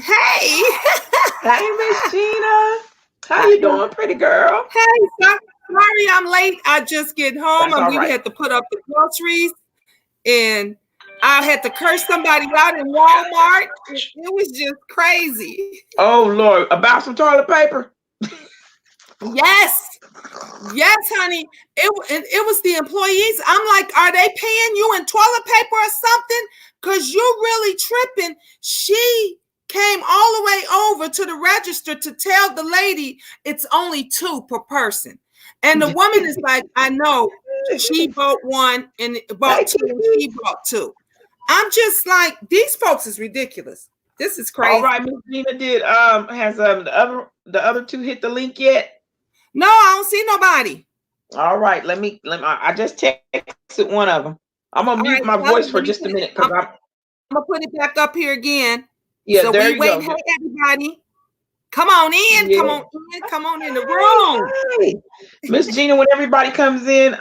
Hey. Hey, Miss Gina. How you doing, pretty girl? Hey, sorry I'm late. I just get home That's and all we right. had to put up the groceries and I had to curse somebody out in Walmart. It was just crazy. Oh Lord, about some toilet paper. Yes. Yes, honey. It was the employees. I'm like, are they paying you in toilet paper or something? Because you're really tripping. She came all the way over to the register to tell the lady it's only 2 per person. And the woman is like, I know. She bought 1 and bought Thank 2 and you. she bought 2. I'm just like, these folks is ridiculous. This is All crazy. right, Miss Gina did has the other two hit the link yet? No, I don't see nobody. All right, let me I just texted one of them. I'm gonna All mute right, my tell voice them, for let me just a put it. minute because I'm I'm gonna put it back up here again. yeah, So there we you wait. go. Hey everybody, come on in, Yeah. come on in the room. Hi. Miss Gina, when everybody comes in,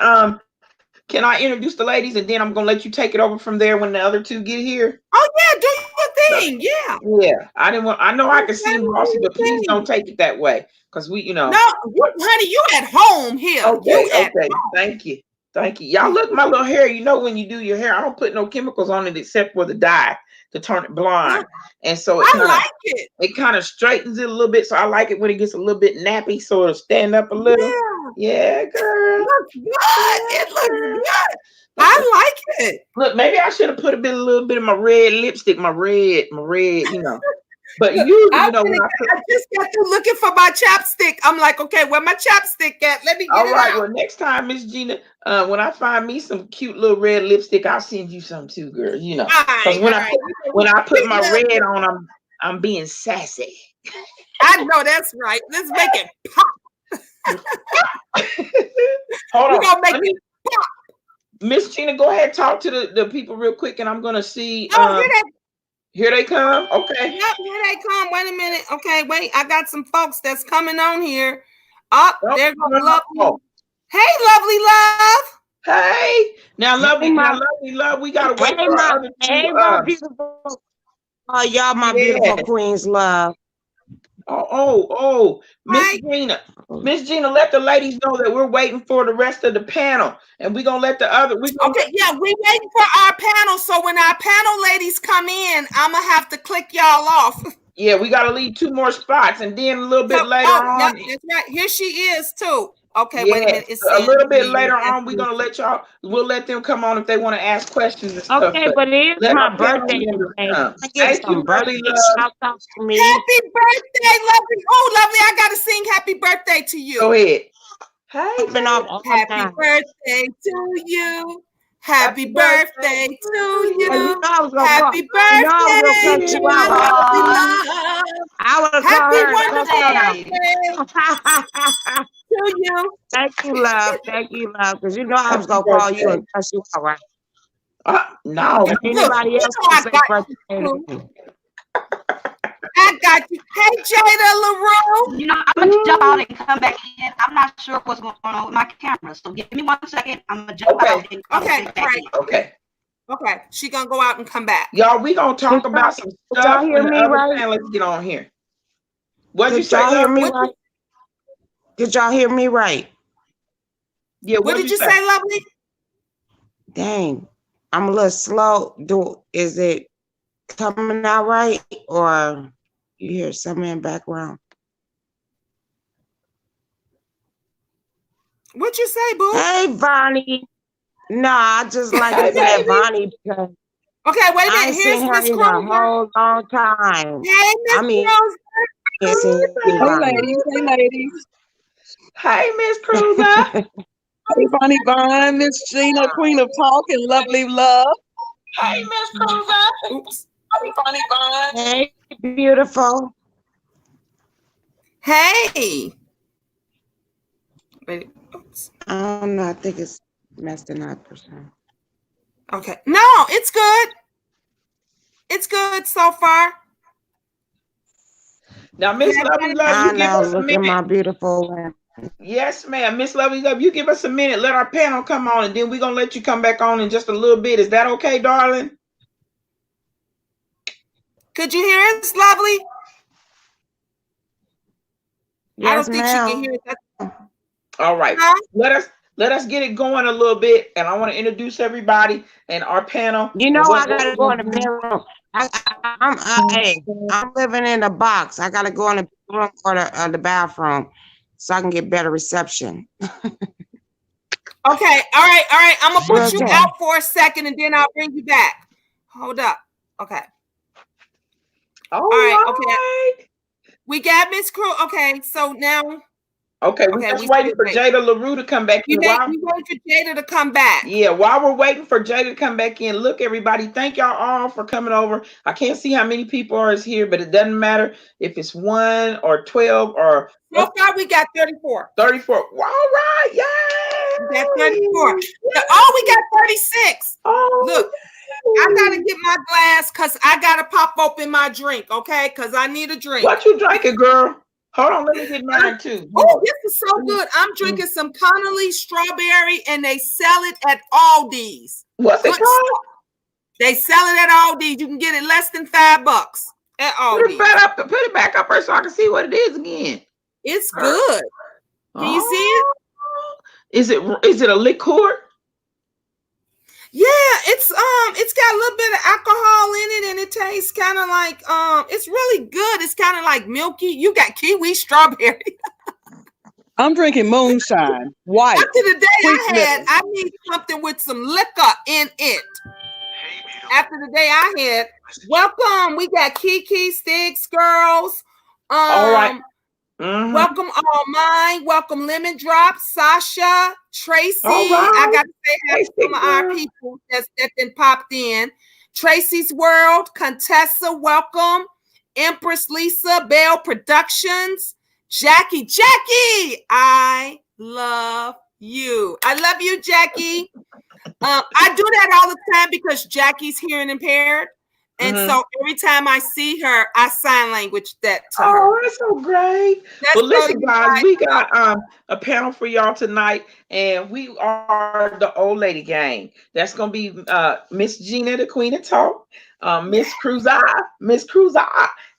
can I introduce the ladies and then I'm gonna let you take it over from there when the other two get here? Oh yeah, do your thing. Yeah. Yeah, I know I can Okay, seem do bossy, your but please don't thing. take it that way. Because we, No, honey, you at home here. You okay, at okay. Thank you. Thank you. Y'all look my little hair. You know when you do your hair, I don't put no chemicals on it except for the dye to turn it home. blonde. And so I like it. it kind of straightens it a little bit. So I like it when it gets a little bit nappy, so it'll stand up a little. Yeah, Yeah, girl. looks good. It looks Yeah. good. I like it. Look, maybe I should have put a little bit of my red lipstick, my red, But Look, usually, when I put I just got to looking for my chapstick. I'm like, okay, where my chapstick at? Let me get all it right, out. well, next time, Miss Gina, when I find me some cute little red lipstick, I'll send you some too, girl. All Because right, all right. when I put We my love red it. on, I'm being sassy. I know that's right. Let's make it pop. Hold We're on, gonna make it pop. Miss Gina, go ahead, talk to the people real quick, and I'm gonna see. Oh, here they Here they come. Okay. yep, here they come. Wait a minute. Okay, wait. I got some folks that's coming on here. Oh, there goes Lovely. Hey, Lovely Love. Hey, now, Hey, lovely love. We gotta wait for our other two. my beautiful. Oh, y'all, my Yeah. beautiful queens, love. Miss Hey. Gina. Miss Gina, let the ladies know that we're waiting for the rest of the panel, and we're gonna let the other. Okay, yeah, we waiting for our panel. So when our panel ladies come in, I'm gonna have to click y'all off. Yeah, we gotta leave 2 more spots, and then a little bit later Yep, on. that's right. Here she is too. Okay, Yeah, wait a minute. It's a saying little bit me. later on, we're gonna let y'all. We'll let them come on if they want to ask questions and stuff. Okay, but it is let my our panel birthday members today. come. I give Thank you, some lovely birthday love. shout outs to me. Happy birthday, Lovely. Oh, Lovely, I gotta sing happy birthday to you. Go ahead. Hey, happy birthday to you. Happy birthday to you. Happy birthday, my lovely love. I would have called Happy her wonderful birthday to you. Thank you, love. Thank you, love. Because you know I was gonna call you and cuss you out, right? No. If anybody else can say birthday to me. I got you. Hey, Jada LaRue. You know, I'm gonna jump out and come back in. I'm not sure what's going on with my camera, so give me 1 second. I'm gonna jump out and come back in. Okay. She gonna go out and come back. Y'all, we gonna talk about some stuff when the other panelists get on here. What did you say, hear me right? Did y'all hear me right? Yeah. What did you say, Lovely? Dang, I'm a little slow. Is it coming out right, or you hear something in the background? What'd you say, boo? Hey, Vonnie. No, I just like to say Vonnie because okay, wait a minute. I ain't seen her in a whole long time. Hey, Miss Cruiser. Hey, ladies. Hey, Miss Cruiser. Hey, Bonnie Vine, Miss Gina, Queen of Talk and Lovely Love. Hey, Miss Cruiser. Oops. Hey, Bonnie Vine. Hey, beautiful. Hey. Wait. Oops. I don't know. I think it's messing up or something. Okay. No, it's good. It's good so far. Now, Miss Lovely Love, you give us a minute. Look at my beautiful one. Yes, ma'am. Miss Lovely Love, you give us a minute. Let our panel come on, and then we're gonna let you come back on in just a little bit. Is that okay, darling? Could you hear us, lovely? Yes, I don't think ma'am. she can hear us. All right. Huh? Let us get it going a little bit, and I want to introduce everybody and our panel. You know, I gotta go in the bedroom. I'm living in a box. I gotta go in the bedroom or the bathroom so I can get better reception. Okay, all right. I'm gonna put you Okay. out for a second, and then I'll bring you back. Hold up. Okay. All right. right. Okay. We got Miss Crew. Okay, so now. Okay, we're just waiting for Jada LaRue to come back in. We waiting for Jada to come back. Yeah, while we're waiting for Jada to come back in, look, everybody, thank y'all all for coming over. I can't see how many people are here, but it doesn't matter if it's 1 or 12 or. So far, we got 34. 34. All right, yay! We got 34. Oh, we got 36. Oh, look, I gotta get my glass because I gotta pop open my drink, okay? Because I need a drink. What you drinking, girl? Hold on, let me get mine too. Oh, this is so good. I'm drinking some Connolly strawberry, and they sell it at Aldi's. What's it called? They sell it at Aldi's. You can get it less than $5 at Aldi's. Put it back up first so I can see what it is again. It's good. Can you see it? Is it a liqueur? Yeah, it's got a little bit of alcohol in it, and it tastes kind of like it's really good. It's kind of like milky. You got kiwi strawberry. I'm drinking moonshine, white. After the day I need something with some liquor in it. After the day I had, welcome. We got Kiki Sticks Girls. All right. Mm-hmm. Welcome All Mine. Welcome Lemon Drop, Sasha, Tracy. Right. I got to say hi to some of our people that then popped in. Tracy's World, Contessa, welcome. Empress Lisa, Bell Productions, Jackie, I love you. I love you, Jackie. I do that all the time because Jackie's hearing impaired. And so every time I see her, I sign language that to her. Oh, that's so great. Well, listen, guys, we got a panel for y'all tonight, and we are the old lady gang. That's going to be Miss Gina, the Queen of Talk, Miss Cruza,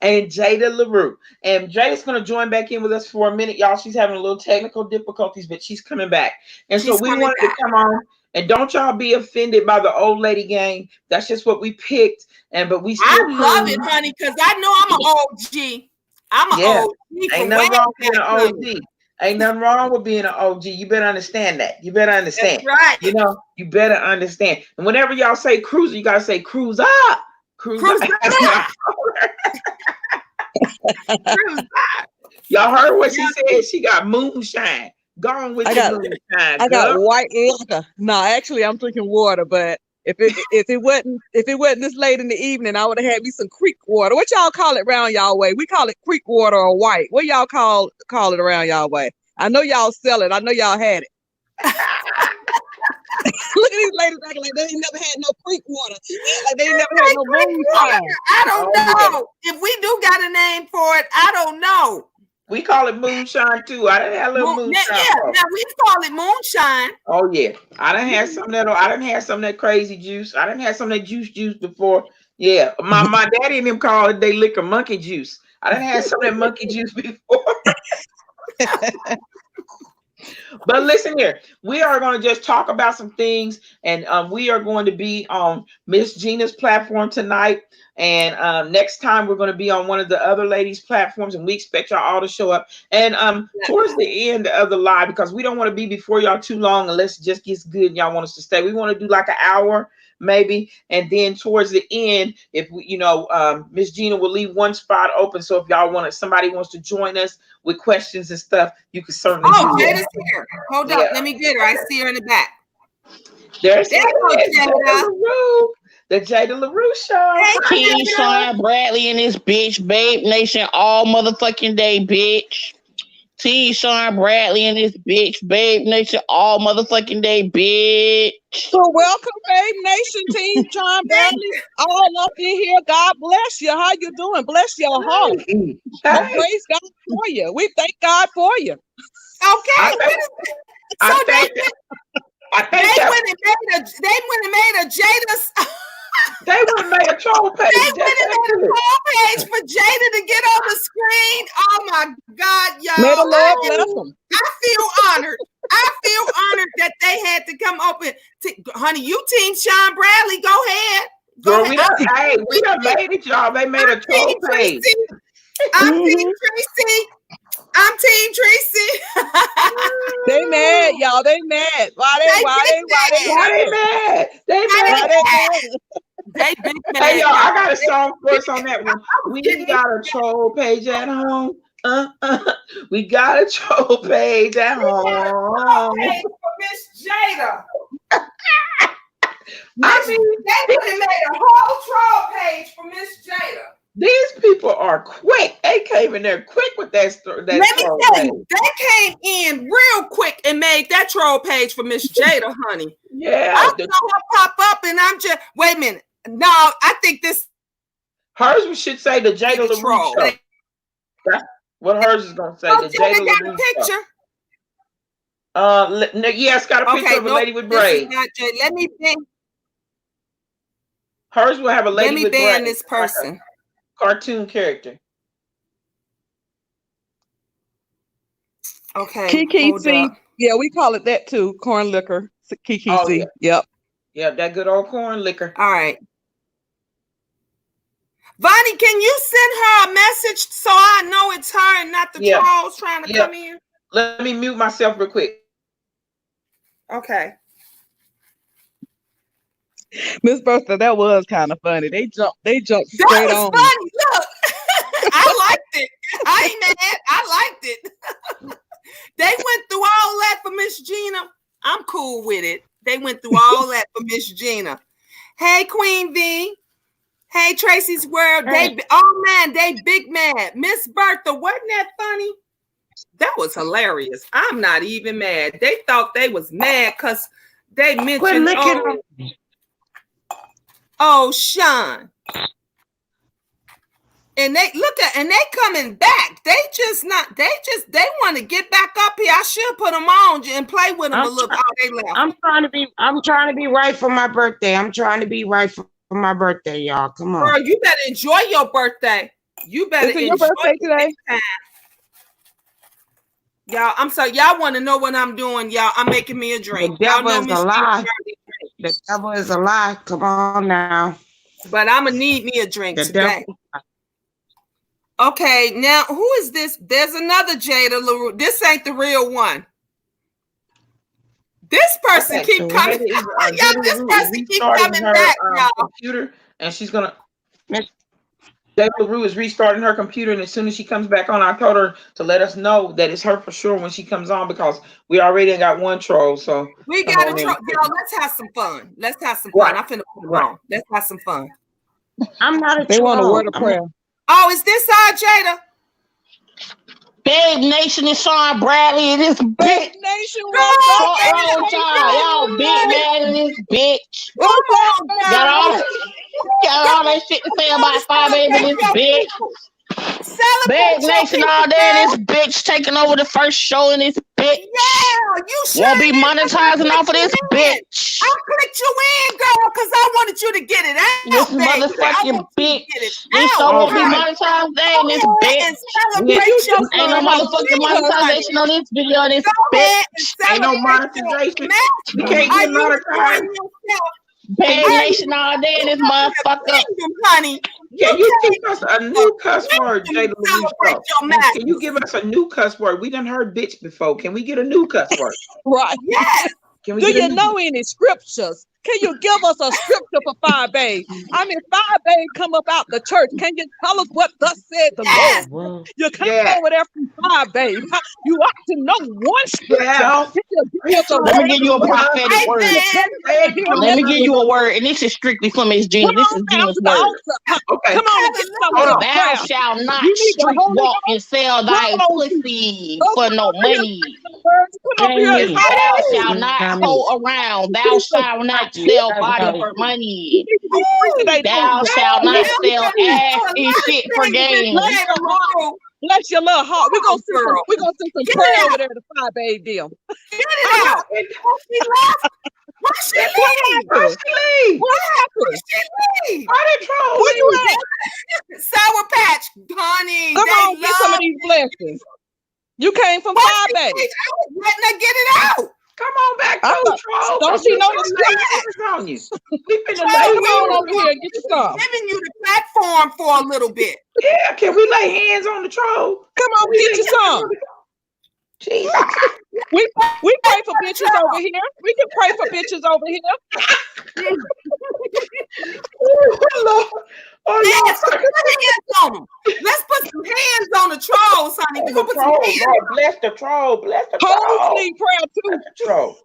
and Jada LaRue. And Jada's going to join back in with us for a minute, y'all. She's having a little technical difficulties, but she's coming back. And so we wanted to come on. And don't y'all be offended by the old lady gang. That's just what we picked. But we still love it, honey, because I know I'm an OG. I'm an OG. Ain't nothing wrong with being an OG. Ain't nothing wrong with being an OG. You better understand that. You better understand. That's right. You know, you better understand. And whenever y'all say cruiser, you gotta say cruise up. Cruise up. Y'all heard what she said? She got moonshine. Gone with moonshine. I got white liquor. No, actually, I'm drinking water. But if it wasn't this late in the evening, I would have had me some creek water. What y'all call it around y'all way? We call it creek water or white. What y'all call it around y'all way? I know y'all sell it. I know y'all had it. Look at these ladies acting like they ain't never had no creek water. Like they ain't never had no moonshine. I don't know. If we do got a name for it, I don't know. We call it moonshine too. I done had a little moonshine. Now we call it moonshine. Oh yeah, I done had some of that crazy juice. I done had some of that juice before. Yeah, my daddy and them call it they liquor monkey juice. I done had some of that monkey juice before. But listen here, we are going to just talk about some things, and we are going to be on Miss Gina's platform tonight. And next time we're going to be on one of the other ladies' platforms, and we expect y'all all to show up. And towards the end of the live, because we don't want to be before y'all too long unless it just gets good and y'all want us to stay. We want to do like an hour maybe, and then towards the end, if we, Miss Gina will leave one spot open. So if y'all somebody wants to join us with questions and stuff, you can certainly. Oh, Jada's here. Hold up, let me get her. I see her in the back. There's Jada. The Jada LaRue Show. Keyshawn Bradley and this bitch, Babe Nation, all motherfucking day, bitch. Keyshawn Bradley and this bitch, Babe Nation, all motherfucking day, bitch. So welcome, Babe Nation, Team John Bradley, all up in here. God bless you. How you doing? Bless your heart. Well, praise God for you. We thank God for you. Okay. They went and made a Jada's. They would have made a troll page. They went and made a troll page for Jada to get on the screen. Oh my God, y'all. May the Lord bless them. I feel honored. I feel honored that they had to come open. Honey, you team Sean Bradley. Go ahead. Girl, we done made it, y'all. They made a troll page. I'm Team Tracy. I'm Team Tracy. They mad, y'all. They mad. Why they mad? They mad. They big mad. Hey, y'all, I got a song for us on that one. We got a troll page at home. We got a troll page at home. For Miss Jada. I mean, they could have made a whole troll page for Miss Jada. These people are quick. They came in there quick with that story. Let me tell you, they came in real quick and made that troll page for Miss Jada, honey. Yeah. I saw her pop up and I'm just, wait a minute. No, I think this. Hers should say the Jada LaRue show. That's what hers is going to say. The Jada LaRue picture. Yeah, it's got a picture of a lady with braids. Let me ban. Hers will have a lady with braids. Let me ban this person. Cartoon character. Okay. Kiki C. Yeah, we call it that too. Corn liquor. Kiki C. Yeah. Yep, that good old corn liquor. All right. Vonnie, can you send her a message so I know it's her and not the trolls trying to come in? Let me mute myself real quick. Okay. Miss Bertha, that was kind of funny. They jumped straight on. That was funny. Look, I liked it. I ain't mad. I liked it. They went through all that for Miss Gina. I'm cool with it. They went through all that for Miss Gina. Hey, Queen V. Hey, Tracy's World. Hey. They big mad. Miss Bertha, wasn't that funny? That was hilarious. I'm not even mad. They thought they was mad because they mentioned Sean. And they coming back. They want to get back up here. I should put them on and play with them a little. They left. I'm trying to be right for my birthday. I'm trying to be right for my birthday, y'all. Come on. Girl, you better enjoy your birthday. You better enjoy your birthday today. Y'all, I'm sorry. Y'all want to know what I'm doing, y'all. I'm making me a drink. The devil is a lie. The devil is a lie. Come on now. But I'm going to need me a drink today. Okay, now who is this? There's another Jada LaRue. This ain't the real one. This person keep coming. This person keep coming back, y'all. Computer, and she's gonna. Jada LaRue is restarting her computer, and as soon as she comes back on, I told her to let us know that it's her for sure when she comes on because we already got one troll. So we got a troll. Y'all, let's have some fun. Let's have some fun. I'm finna put it on. Let's have some fun. I'm not a troll. They want a word of prayer. Oh, is this our Jada? Babe Nation is Sean Bradley and this bitch. Nation, y'all big mad in this bitch. Got all that shit to say about Fire Baby and this bitch. Babe Nation all day in this bitch taking over the first show in this bitch. Yeah, you should. Won't be monetizing off of this bitch. I clicked you in, girl, because I wanted you to get it out. This motherfucking bitch. This show won't be monetized in this bitch. Ain't no motherfucking monetization on this video in this bitch. Ain't no monetization. We can't get monetized. Babe Nation all day in this motherfucker. Honey. Can you teach us a new cuss word, Jada LaRue? Can you give us a new cuss word? We done heard bitch before. Can we get a new cuss word? Right. Yes. Do you know any scriptures? Can you give us a scripture for Fire Babe? I mean, Fire Babe come up out the church. Can you tell us what thus said the Lord? You come over there from Fire Babe. You ought to know one scripture. Let me give you a prophetic word. Let me give you a word, and this is strictly for Miss Gina. This is Gina's word. Okay. Come on and get some of the Thou shalt not street walk and sell thy pussy for no money. Thou shalt not go around. Thou shalt not sell body for money. Thou shalt not sell ass and shit for gain. Bless your little heart. We're gonna send some prayer over there to Fire Babe deal. Get it out. She left. Why she leave? Why she leave? What happened? Why she leave? Why did Troll Where you leave? at? Sour Patch, honey. Come They on, get some of love these blessings. You came from Why Fire she Bay. leave? I was letting her get it out. Come on back, I though, thought- Troll. don't she know the lay script? hands on you? We finna Troll, lay Come on hands. over here and get you some. Giving you the platform for a little bit. Yeah, can we lay hands on the Troll? Come on, get you some. Jesus. We pray for bitches over here. We can pray for bitches over here. Oh, Lord. Oh, Yes, Lord. put hands on them. Let's put some hands on the trolls, honey. We're The gonna put some Troll, hands. Lord, bless the Troll. Bless the Hoes Troll. need prayer too. Bless the Troll.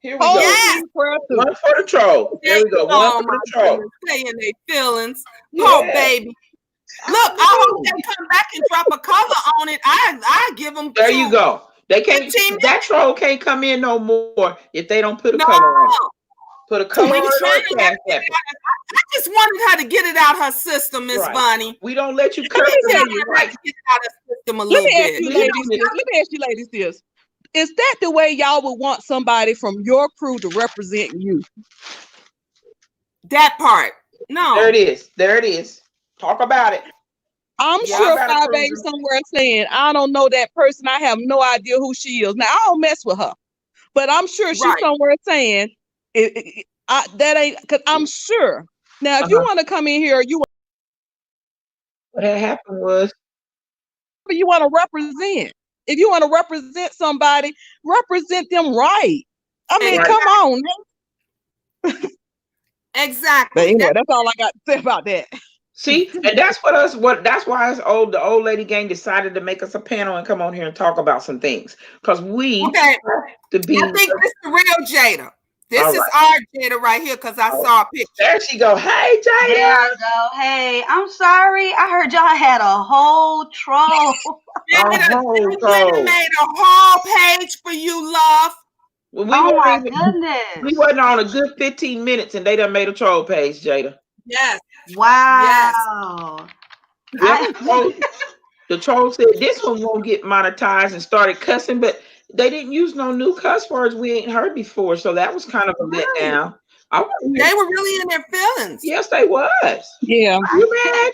Here we Hoes go. Yes. need prayer too. One for the Troll. There we go. One Oh for my the Troll. goodness, stay in their feelings. Yeah. Oh baby. Look, I hope they come back and drop a color on it. I give them. There you go. They can't. 15 That Troll can't come in no more if they don't put a No, color on it. Put a color We on it trying or to a cash app. I just wanted her to get it out her system, Miss Right. Bonnie. We don't let you Let curse me them. tell Trying you, to get it out her system a Let little me ask bit. you ladies this. Let me ask you ladies this. Is that the way y'all would want somebody from your crew to represent you? That part. No. There it is. There it is. Talk about it. I'm Yeah, sure I gotta Fire prove Baby it. somewhere saying, I don't know that person. I have no idea who she is. Now, I don't mess with her. But I'm sure she's Right. somewhere saying, that ain't, because I'm sure. Now, if you want to come in here, What had happened was you want to represent. If you want to represent somebody, represent them right. I mean, Right. come on. Exactly. But anyway, that's all I got to say about that. see, and that's that's why the old lady gang decided to make us a panel and come on here and talk about some things. Because we Okay. have to be I think this is the real Jada. This All is right. our Jada right here because I saw a picture. there she go. Hey Jada. There I go. Hey, I'm sorry. I heard y'all had a whole troll. Jada, whole they troll. made a whole page for you, love. Well, we Oh my weren't even- we goodness. wasn't on a good 15 minutes and they done made a troll page, Jada. Yes. Wow. Yep. The troll said this one won't get monetized and started cussing, but they didn't use no new cuss words we ain't heard before, so that was kind of a letdown. They were really in their feelings. Yes, they was. Yeah. You mad?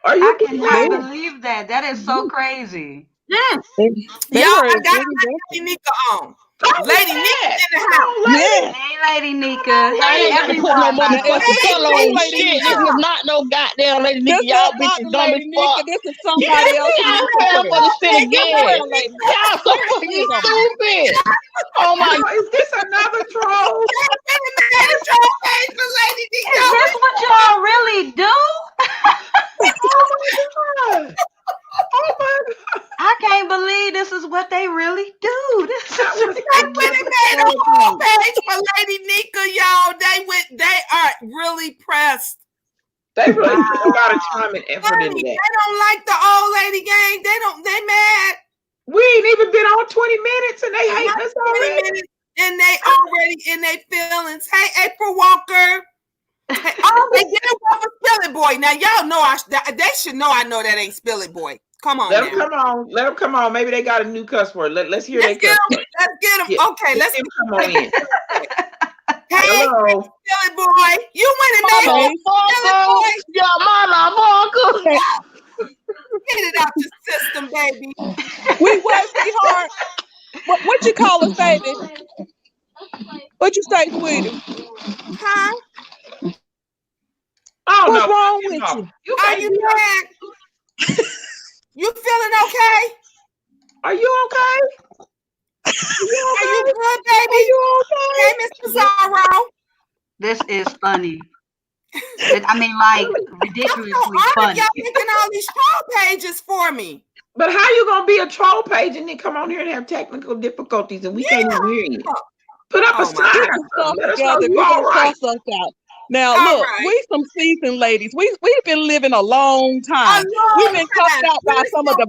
Are you I cannot mad? believe that. That is so crazy. They Y'all, were I got really Lady Nika on. I was Lady mad. Nika's in the house. Yeah. Hey, Lady Nika. I Hey, ain't got to put no everyone. by the way. motherfucking color on Lady shit. Nika. This is not no goddamn Lady Nika. This Y'all is not bitches the dumb as Lady Nika. fuck. This is somebody else. Y'all paying for the shit again. Lady Y'all so fucking stupid. Oh my Is this another troll? Made a troll page for Lady Is Nika. this what y'all really do? God. Oh my God. I can't believe this is what they really do. This is That was they went and made a whole page for Lady Nika, y'all. They are really pressed. They really put a lot of time and effort into Honey, that. they don't like the old lady gang. They mad. We ain't even been on 20 minutes and they hate Not us 20 already. minutes, and they already in their feelings. Hey, April Walker. Hey, oh, they did it with Spill It Boy. Now y'all know they should know I know that ain't Spill It Boy. Come on, Let now. them come on. Let them come on. Maybe they got a new cuss word. Let's hear their cuss word. Let's get them. Yeah. Okay, let's Let them come on in. Hey, Hello. Spill It Boy. You went and made Okay. it. motherfucker. Your motherfucker. Get it out your system, baby. We was, sweetheart. What you call us, baby? What you say, sweetie? Huh? Oh What's no. wrong with you? Are you mad? You feeling okay? Are you okay? Are you good, baby? Are you okay? Hey, Mr. Zorro. This is funny. I mean, like, ridiculously Y'all funny. making all these troll pages for me. But how you gonna be a troll page and then come on here and have technical difficulties and we can't even hear you? Put up a Oh, my sign. Get your stuff Let us know together. you We're all gonna right. cuss us out. Now All look, right. we some seasoned ladies. We've been living a long time. We've been cussed out by some of the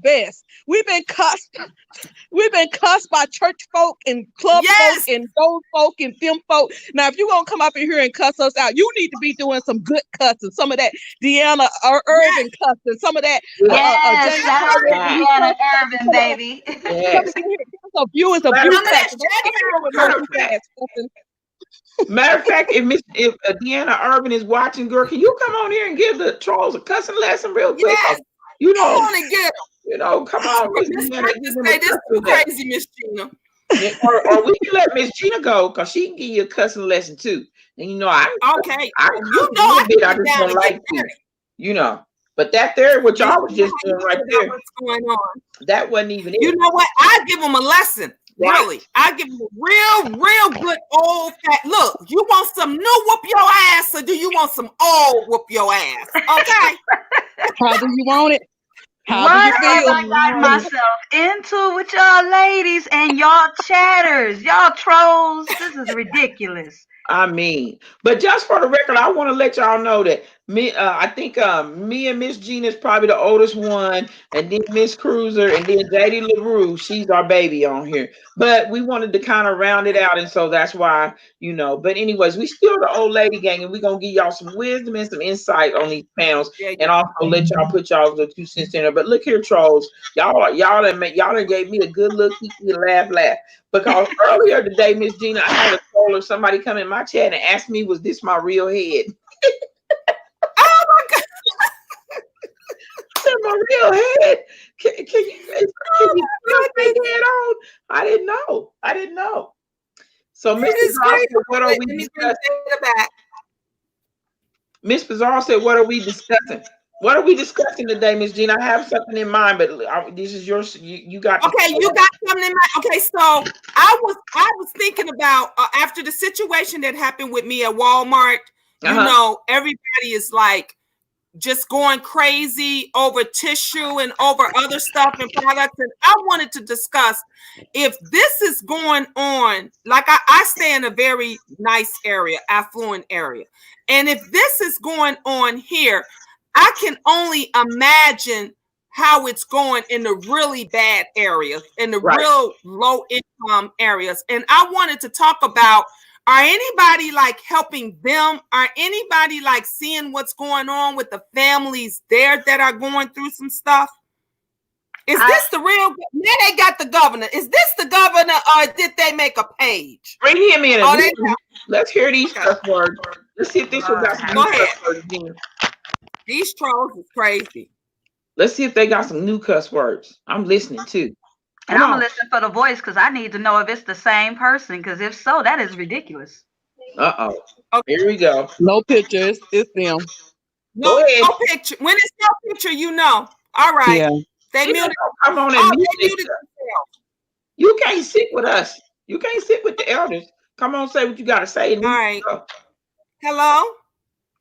best. We've been cussed by church folk and club Yes. folk and those folk and them folk. Now, if you're gonna come up in here and cuss us out, you need to be doing some good cussing. Some of that Deanna Irvin cussing. Some of that. Yes, James shout out to Harden. Deanna Irvin, baby. Yes. Some viewers of Let abuse them- cussing. Don't come in here with no Let them- weak ass cussing. Matter of fact, if Deanna Urban is watching, girl, can you come on here and give the trolls a cussing lesson real quick? Yes. You Come know, on and get them. you know, come on, Miss Miss Deanna, Gina give them say a this is cussing lesson. crazy, Miss Gina. Or we can let Miss Gina go because she can give you a cussing lesson too. And you know, I Okay. I You know I bit, I can get just down don't and get like to, dirty. you know. But that there, what You y'all know was just how you doing right figure out there, what's going on. that wasn't even You it. know what? I give them a lesson. Right. Really, I give them a real good old fat look. You want some new whoop your ass, or do you want some old whoop your ass? Okay. How do you want it? How What do you have feel? I got myself into with y'all ladies and y'all chatters, y'all trolls? This is ridiculous. I mean, but just for the record, I want to let y'all know that I think me and Miss Gina is probably the oldest one, and then Miss Cruiser, and then JD LaRue, she's our baby on here. But we wanted to kind of round it out, and so that's why, you know. But anyways, we still the old lady gang, and we're gonna give y'all some wisdom and some insight on these panels, and also let y'all put y'all the 2 cents in there. But look here, trolls, y'all done gave me a good look, keep me laugh. Because earlier today, Miss Gina, I had a troll or somebody come in my chat and ask me, was this my real head? Oh my God. Is that my real head? Can you Oh my head on? I didn't know. So Miss That is Bizarre crazy. said, what are Let we me bring discussing? Jada back. Miss Bizarre said, what are we discussing? What are we discussing today, Miss Gina? I have something in mind, but this is yours. You got Okay, you got something in mind. Okay, so I was thinking about after the situation that happened with me at Walmart. You know, everybody is like just going crazy over tissue and over other stuff and products. And I wanted to discuss if this is going on, like I stay in a very nice area, affluent area. And if this is going on here, I can only imagine how it's going in the really bad areas, in the real low income areas. And I wanted to talk about, are anybody like helping them? Are anybody like seeing what's going on with the families there that are going through some stuff? Is this the real? Now they got the governor. Is this the governor, or did they make a page? Bring him in. Let's hear these cuss words. Let's see if this one got some new cuss words. These trolls is crazy. Let's see if they got some new cuss words. I'm listening too. And I'm gonna listen for the voice because I need to know if it's the same person. Because if so, that is ridiculous. Okay. Here we go. No pictures. It's them. No picture. When it's no picture, you know. All right. Yeah. They muted. Come on and mute themselves. You can't sit with us. You can't sit with the elders. Come on, say what you gotta say. All right. Hello.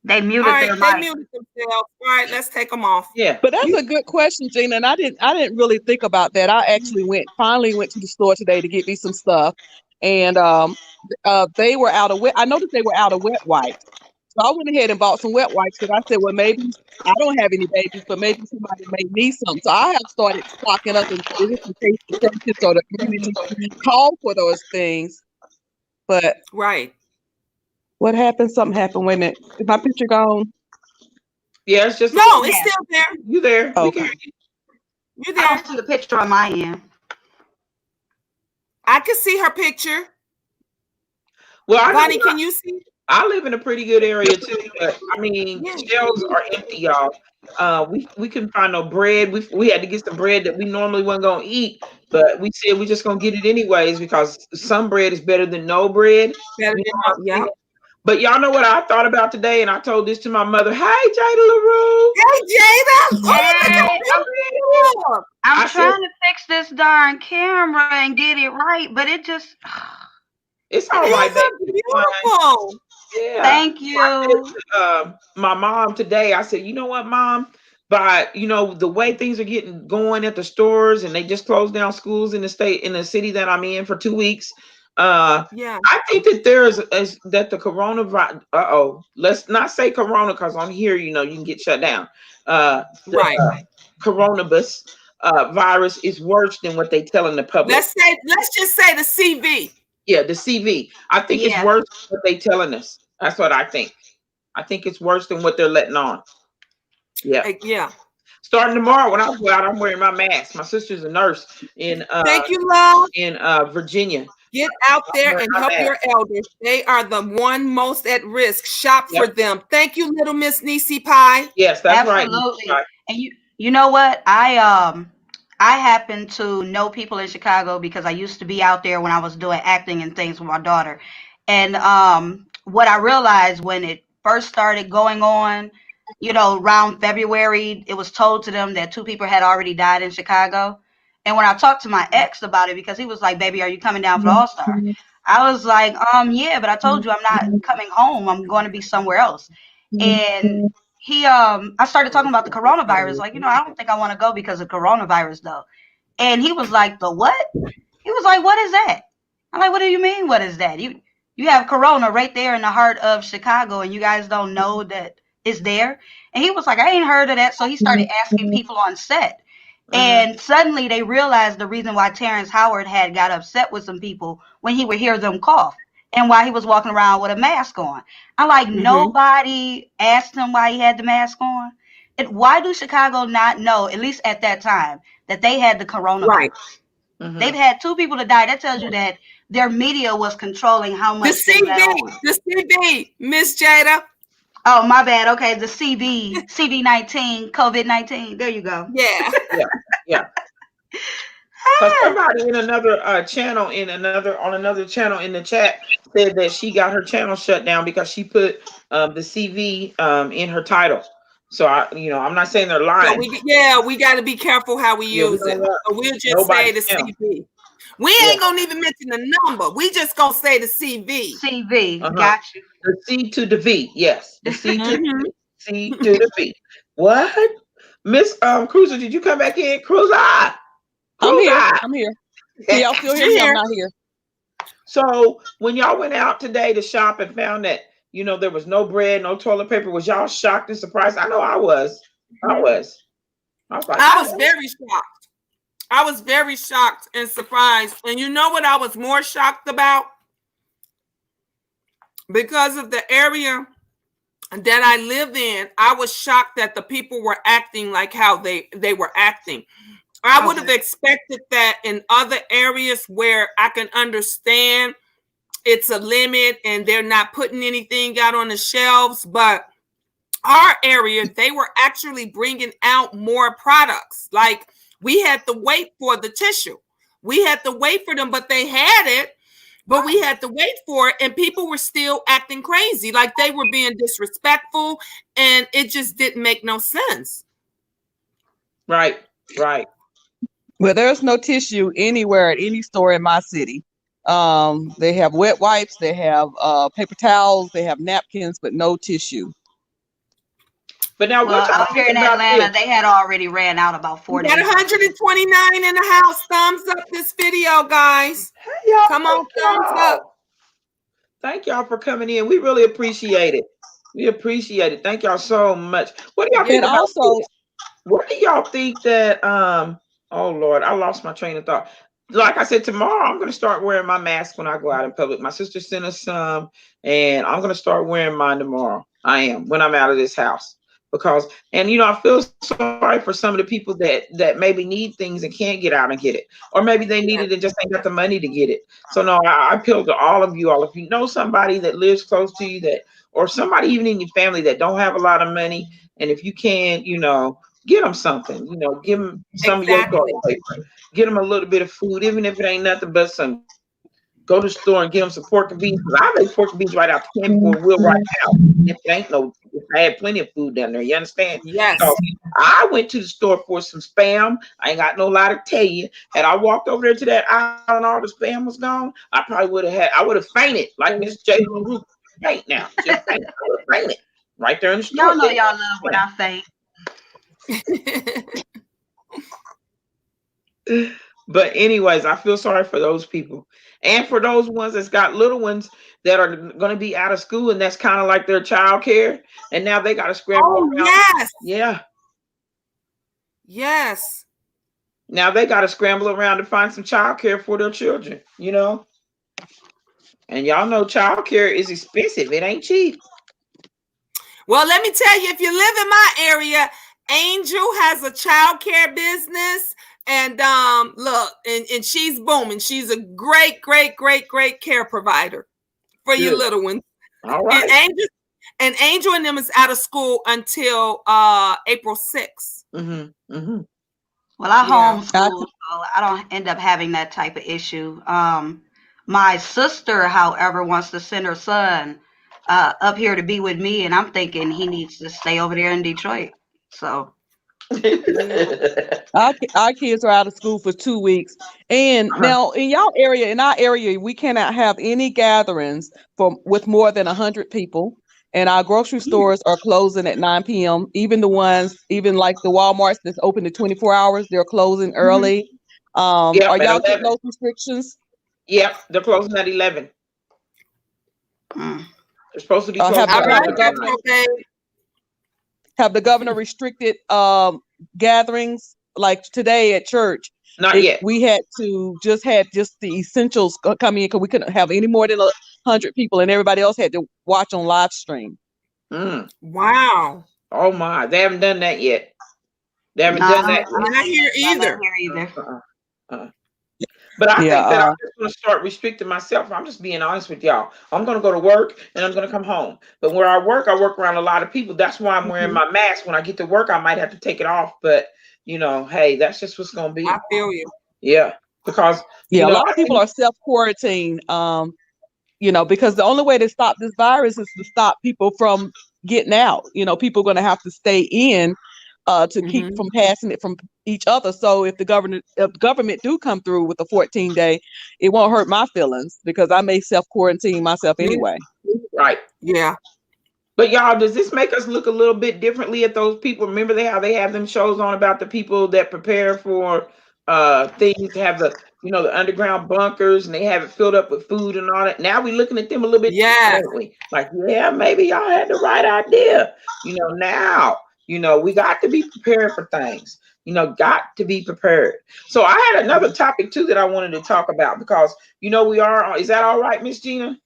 They muted their mic. They muted themselves. All right, let's take them off. Yeah. But that's a good question, Gina. And I didn't really think about that. I actually finally went to the store today to get me some stuff. And they were out of I noticed they were out of wet wipes. So I went ahead and bought some wet wipes because I said, well, maybe I don't have any babies, but maybe somebody may need some. So I have started stocking up in case the churches or the community call for those things. But what happened? Something happened. Wait a minute. Is my picture gone? Yeah, it's just no, it's still there. You there? Okay. You there? I don't see the picture on my end. I can see her picture. Well, Bonnie, can you see? I live in a pretty good area too, but I mean, shelves are empty, y'all. We couldn't find no bread. We had to get some bread that we normally wasn't gonna eat, but we said we're just gonna get it anyways because some bread is better than no bread. Yeah. But y'all know what I thought about today, and I told this to my mother. Hey, Jada LaRue. Hey, Jada. I'm trying to fix this darn camera and get it right, but it just. It's all right, baby. Beautiful. Yeah. Thank you. My mom today, I said, you know what, Mom? But the way things are getting going at the stores, and they just closed down schools in the city that I'm in for 2 weeks. I think that that the coronavirus. Let's not say corona because on here, you can get shut down. Coronavirus virus is worse than what they telling the public. Let's just say the CV. Yeah, the CV. I think it's worse than what they telling us. That's what I think. I think it's worse than what they're letting on. Yeah. Yeah. Starting tomorrow, when I go out, I'm wearing my mask. My sister's a nurse in thank you, love. In Virginia. Get out there and help your elders. They are the one most at risk. Shop for them. Thank you, little Miss Niecy Pie. Yes, that's Absolutely. right. And you know what? I happen to know people in Chicago because I used to be out there when I was doing acting and things with my daughter. And what I realized when it first started going on, around February, it was told to them that 2 people had already died in Chicago. And when I talked to my ex about it, because he was like, "Baby, are you coming down for the All-Star?" I was like, yeah, but I told you I'm not coming home. I'm going to be somewhere else. And I started talking about the coronavirus. Like, I don't think I want to go because of coronavirus though. And he was like, "The what?" He was like, "What is that?" I'm like, "What do you mean? What is that? You have corona right there in the heart of Chicago, and you guys don't know that it's there." And he was like, "I ain't heard of that." So he started asking people on set. And suddenly they realized the reason why Terrence Howard had got upset with some people when he would hear them cough and why he was walking around with a mask on. I'm like, nobody asked him why he had the mask on. Why do Chicago not know, at least at that time, that they had the coronavirus? Right. They've had 2 people to die. That tells you that their media was controlling how much they let on. The CV, Miss Jada. Oh, my bad. Okay, the CV19, COVID-19. There you go. Yeah. Yeah. Because somebody in another channel, on another channel in the chat said that she got her channel shut down because she put the CV in her title. So I'm not saying they're lying. So we got to be careful how we use it. So we'll just say the CV. We ain't gonna even mention the number. We just gonna say the CV. CV, got you. The C to the V, yes. The C to the C to the V. What? Miss Cruiser, did you come back in? Cruiser! I'm here. Can y'all still hear me? I'm not here. So when y'all went out today to shop and found that, there was no bread, no toilet paper, was y'all shocked and surprised? I know I was. I was like, I was very shocked. I was very shocked and surprised. And you know what I was more shocked about? Because of the area that I live in, I was shocked that the people were acting like how they were acting. I would have expected that in other areas where I can understand it's a limit and they're not putting anything out on the shelves, but our area, they were actually bringing out more products. Like, we had to wait for the tissue. We had to wait for them, but they had it, but we had to wait for it, and people were still acting crazy. Like, they were being disrespectful, and it just didn't make no sense. Right. Well, there's no tissue anywhere at any store in my city. They have wet wipes, they have paper towels, they have napkins, but no tissue. But now, out here in Atlanta, they had already ran out about 40. We got 129 in the house. Thumbs up this video, guys. Hey, come on, thumbs up. Thank y'all for coming in. We really appreciate it. Thank y'all so much. What do y'all think about this? What do y'all think that oh Lord, I lost my train of thought. Like I said, tomorrow I'm going to start wearing my mask when I go out in public. My sister sent us some, and I'm going to start wearing mine tomorrow. I am, when I'm out of this house. Because, I feel sorry for some of the people that maybe need things and can't get out and get it. Or maybe they need it and just ain't got the money to get it. So no, I appeal to all of you all. If you know somebody that lives close to you, or somebody even in your family that don't have a lot of money, and if you can, get them something, give them some of your toilet paper, get them a little bit of food, even if it ain't nothing but some. Go to the store and get them some pork and beans. I make pork and beans right out the can for Will right now. If I had plenty of food down there, you understand? Yes. So I went to the store for some Spam. I ain't got no lie to tell you. Had I walked over there to that aisle and all the Spam was gone, I probably would have fainted like Miss J. LaRue. Faint now. Just faint. I would have fainted right there in the store. Y'all know y'all love when I faint. But anyways, I feel sorry for those people. And for those ones that's got little ones that are going to be out of school, and that's kind of like their child care. And now they got to scramble around. Yes. Yeah. Yes. Now they got to scramble around to find some child care for their children, And y'all know child care is expensive. It ain't cheap. Well, let me tell you, if you live in my area, Angel has a child care business. And look, and she's booming. She's a great care provider for your little ones. All right. And Angel and them is out of school until April 6th. Well, I homeschool, so I don't end up having that type of issue. My sister, however, wants to send her son up here to be with me, and I'm thinking he needs to stay over there in Detroit. So our kids are out of school for 2 weeks, and now in our area, we cannot have any gatherings with more than 100 people. And our grocery stores are closing at 9 p.m. Even like the Walmarts that's open to 24 hours, they're closing early. Are y'all getting those restrictions? Yep, they're closing at 11. They're supposed to be closing. Have the governor restricted gatherings like today at church? Not yet. We had just the essentials come in because we couldn't have any more than 100 people, and everybody else had to watch on live stream. Wow. Oh my, they haven't done that yet. They haven't done that. I'm not here either. But I think that I'm just going to start restricting myself. I'm just being honest with y'all. I'm going to go to work and I'm going to come home. But where I work around a lot of people. That's why I'm wearing my mask. When I get to work, I might have to take it off. But, hey, that's just what's going to be. I feel you. Yeah. Because, a lot of people are self-quarantine, because the only way to stop this virus is to stop people from getting out. People are going to have to stay in to keep from passing it from each other. So if the government do come through with a 14-day, it won't hurt my feelings because I may self-quarantine myself anyway. Right. Yeah. But y'all, does this make us look a little bit differently at those people? Remember how they have them shows on about the people that prepare for things to have the underground bunkers and they have it filled up with food and all that. Now we're looking at them a little bit differently. Like, maybe y'all had the right idea. Now we got to be prepared for things. Got to be prepared. So I had another topic too that I wanted to talk about because we are. Is that all right, Miss Gina?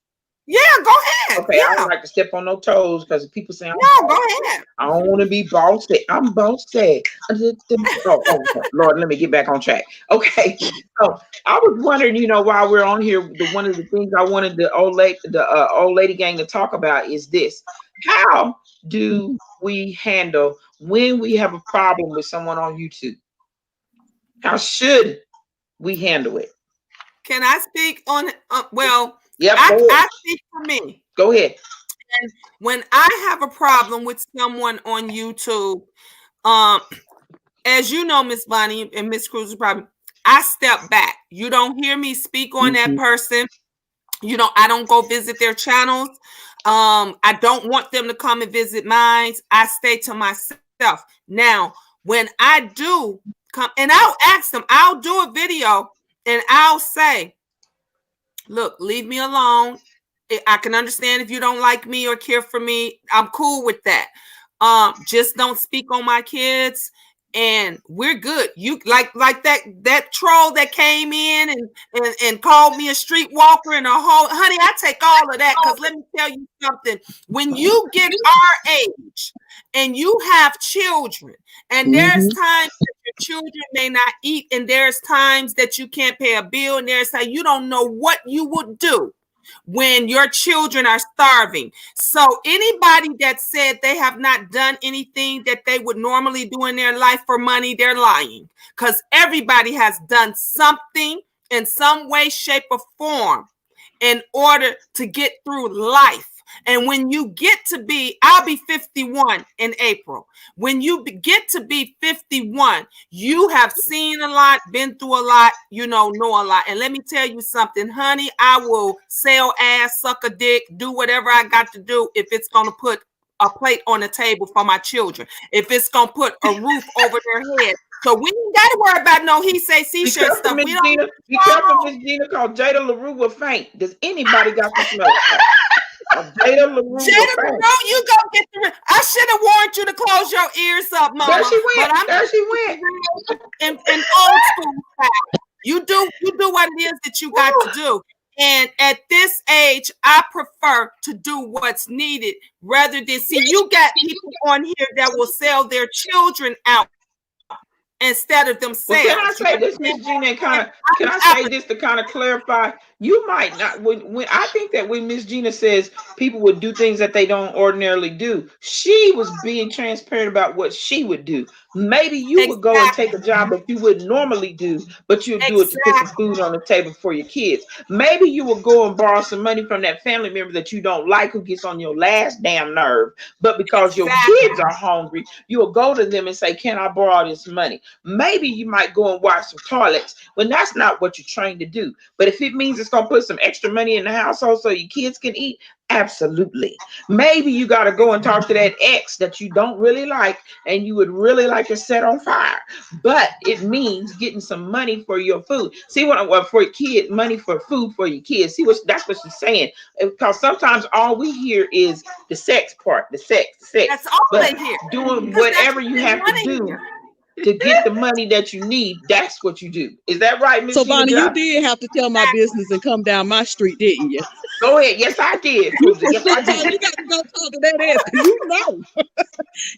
Yeah, go ahead. Okay, I don't like to step on no toes because people say, no, go ahead. I don't want to be bossy. I'm bossy. Oh, Lord, let me get back on track. Okay, so I was wondering, while we're on here, one of the things I wanted the old lady gang to talk about is this: how do we handle when we have a problem with someone on YouTube? How should we handle it? Can I speak on? Yep. I speak for me. Go ahead. And when I have a problem with someone on YouTube, as you know, Miss Bonnie and Miss Cruz, probably I step back. You don't hear me speak on that person. I don't go visit their channels. I don't want them to come and visit mine. I stay to myself. Now, when I do come, and I'll ask them, I'll do a video and I'll say, look, leave me alone. I can understand if you don't like me or care for me. I'm cool with that. Just don't speak on my kids and we're good. You like that troll that came in and called me a streetwalker and honey, I take all of that because let me tell you something. When you get our age and you have children and there's times that your children may not eat and there's times that you can't pay a bill and there's times you don't know what you would do when your children are starving. So anybody that said they have not done anything that they would normally do in their life for money, they're lying because everybody has done something in some way, shape, or form in order to get through life. And when you get to I'll be 51 in April. When you get to be 51, you have seen a lot, been through a lot, know a lot. And let me tell you something, honey, I will sell ass, suck a dick, do whatever I got to do if it's going to put a plate on the table for my children, if it's going to put a roof over their head. So we ain't got to worry about no he say, she said stuff. Be careful, Miss Gina, because Jada LaRue will faint. Does anybody got to smell it? Jada LaRue, you go get the. I should have warned you to close your ears up, Mama. There she went. There she went. In old school style. You do what it is that you got to do. And at this age, I prefer to do what's needed rather than see. You got people on here that will sell their children out instead of Well, can I themselves. say this, Miss Gina, and can I say this to kind of clarify? You might not, when I think that when Miss Gina says people would do things that they don't ordinarily do, she was being transparent about what she would do. Maybe you would go and take a job that you wouldn't normally do, but you'd do it to put some food on the table for your kids. Maybe you will go and borrow some money from that family member that you don't like, who gets on your last damn nerve, but because your kids are hungry, you'll go to them and say, can I borrow this money? Maybe you might go and wash some toilets when that's not what you're trained to do. But if it means it's going to put some extra money in the household so your kids can eat, absolutely. Maybe you got to go and talk to that ex that you don't really like and you would really like to set on fire. But it means getting some money for your food. See what for your kid, money for food for your kids. See that's what she's saying. Because sometimes all we hear is the sex part, the sex. That's all but they hear. Doing whatever you have to do to get the money that you need, that's what you do. Is that right, Miss So, Gina? Bonnie, you did have to tell my business and come down my street, didn't you? Go ahead. Yes, I did. Yes, I did. You got to go talk to that ass,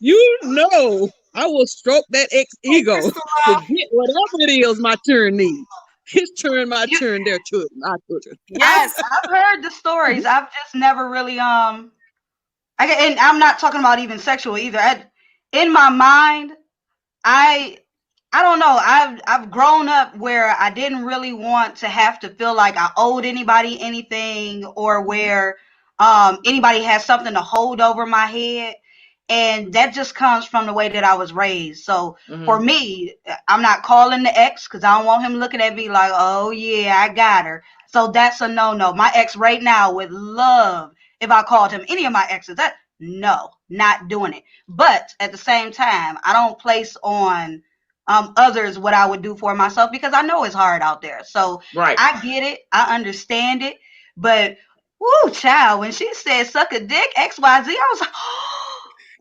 you know, I will stroke that ex ego to get whatever it is my turn needs. His turn, my turn, their turn, my turn. Yes, I've heard the stories. I've just never really and I'm not talking about even sexual either. In my mind, I don't know. I've grown up where I didn't really want to have to feel like I owed anybody anything, or where anybody has something to hold over my head. And that just comes from the way that I was raised. So for me, I'm not calling the ex because I don't want him looking at me like, oh yeah, I got her. So that's a no-no. My ex right now would love if I called him any of my exes. No, not doing it. But at the same time, I don't place on others what I would do for myself, because I know it's hard out there. So I get it. I understand it. But woo, child, when she said suck a dick, XYZ, I was like,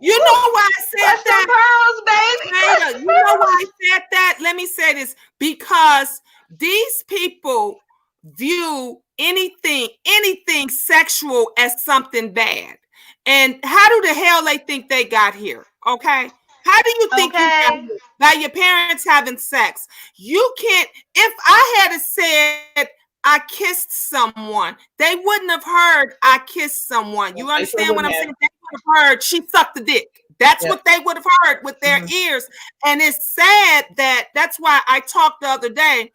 you know why I said that? Pearls, baby. You know why I said that? Let me say this. Because these people view anything sexual as something bad. And how do the hell they think they got here? Okay. How do you think you got here? By your parents having sex? You can't. If I had said I kissed someone, they wouldn't have heard I kissed someone. You understand what I'm saying? They would have heard she sucked the dick. That's what they would have heard with their ears. And it's sad that's why I talked the other day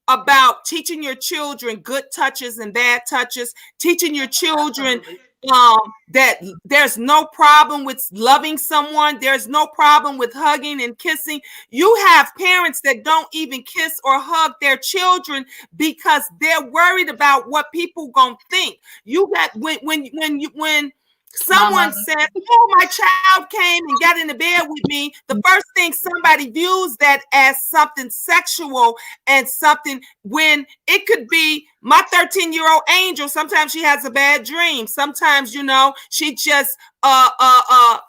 about teaching your children good touches and bad touches, teaching your children that there's no problem with loving someone. There's no problem with hugging and kissing. You have parents that don't even kiss or hug their children because they're worried about what people gonna think. You got when someone says, oh, my child came and got in the bed with me, the first thing somebody views that as something sexual and something, when it could be my 13-year-old Angel. Sometimes she has a bad dream. Sometimes, she just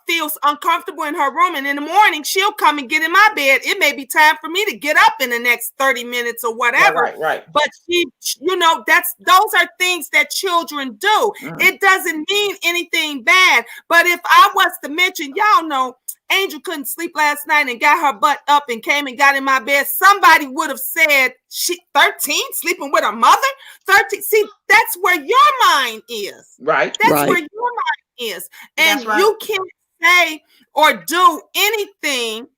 feels uncomfortable in her room. And in the morning, she'll come and get in my bed. It may be time for me to get up in the next 30 minutes or whatever. Right. But those are things that children do. It doesn't mean anything bad. But if I was to mention, y'all know, Angel couldn't sleep last night and got her butt up and came and got in my bed, somebody would have said, she 13 sleeping with her mother? 13. See, that's where your mind is. Right. That's where your mind is. And you can't say or do anything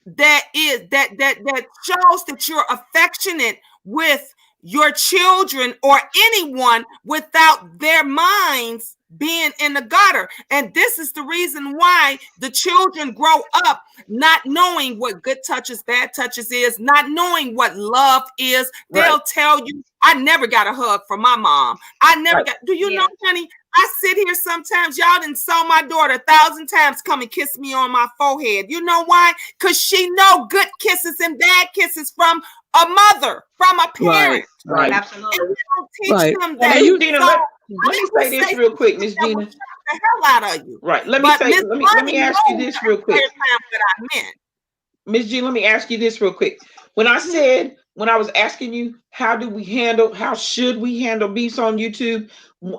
that shows that you're affectionate with your children or anyone without their minds being in the gutter. And this is the reason why the children grow up not knowing what good touches, bad touches is, not knowing what love is. They'll tell you, I never got a hug from my mom. I never got, do you know, honey? I sit here sometimes, y'all done saw my daughter 1,000 times come and kiss me on my forehead. You know why? Because she know good kisses and bad kisses from a mother, from a parent. Right. Absolutely. And we don't teach them that. Hey, Gina, let me say this real quick, Miss Gina. The hell out of you. Right. Let me ask you this real quick. Miss Gina, let me ask you this real quick. When I was asking you, how should we handle beefs on YouTube?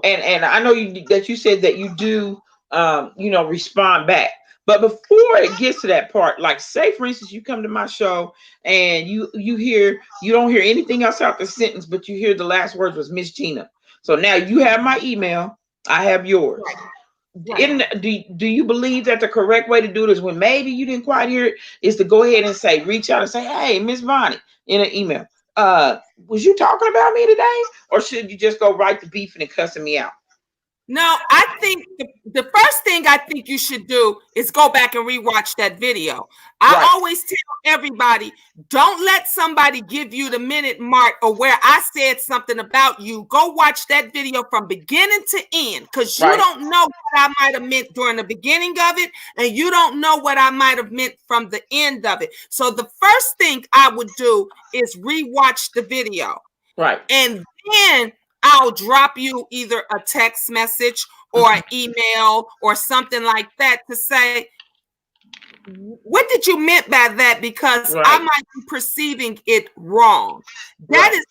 And I know that you said that you do, respond back. But before it gets to that part, like say for instance, you come to my show and you don't hear anything else out the sentence, but you hear the last words was Miss Gina. So now you have my email, I have yours. Right. Do you believe that the correct way to do it is when maybe you didn't quite hear it, is to go ahead and say, reach out and say, hey, Miss Bonnie, in an email, was you talking about me today? Or should you just go right to beefing and cussing me out? No, I think the first thing I think you should do is go back and rewatch that video. I Right. always tell everybody, don't let somebody give you the minute mark or where I said something about you. Go watch that video from beginning to end, because you Right. don't know what I might have meant during the beginning of it, and you don't know what I might have meant from the end of it. So the first thing I would do is rewatch the video. Right. And then I'll drop you either a text message or an email or something like that to say, what did you mean by that? Because Right. I might be perceiving it wrong. That is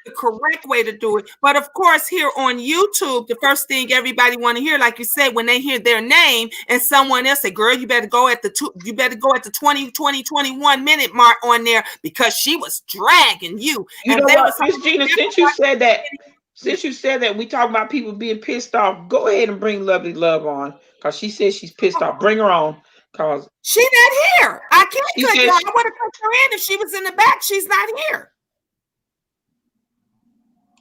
the correct way to do it. But of course, here on YouTube, the first thing everybody want to hear, like you said, when they hear their name and someone else say, girl, you better go at the 21 minute mark on there because she was dragging you. You and know they what, was Miss Gina, since you said that we talk about people being pissed off, go ahead and bring Lovely Love on, because she says she's pissed off. Bring her on, because she not here. I can't she click her. says I would have clicked her in if she was in the back. She's not here.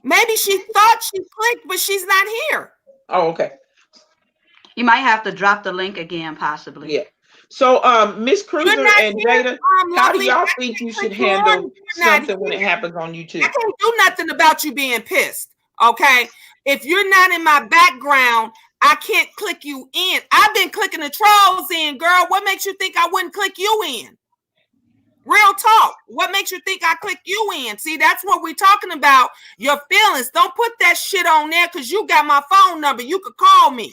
Maybe she thought she clicked, but she's not here. Oh, okay. You might have to drop the link again, possibly. Yeah. So, Miss Cruiser and here, Jada, how do Lovely. y'all I think you can't should click you on. handle You're not something when it here. happens on YouTube? I can't do nothing about you being pissed. Okay. If you're not in my background, I can't click you in. I've been clicking the trolls in, girl. What makes you think I wouldn't click you in? Real talk. What makes you think I click you in? See, that's what we're talking about. Your feelings. Don't put that shit on there because you got my phone number. You could call me.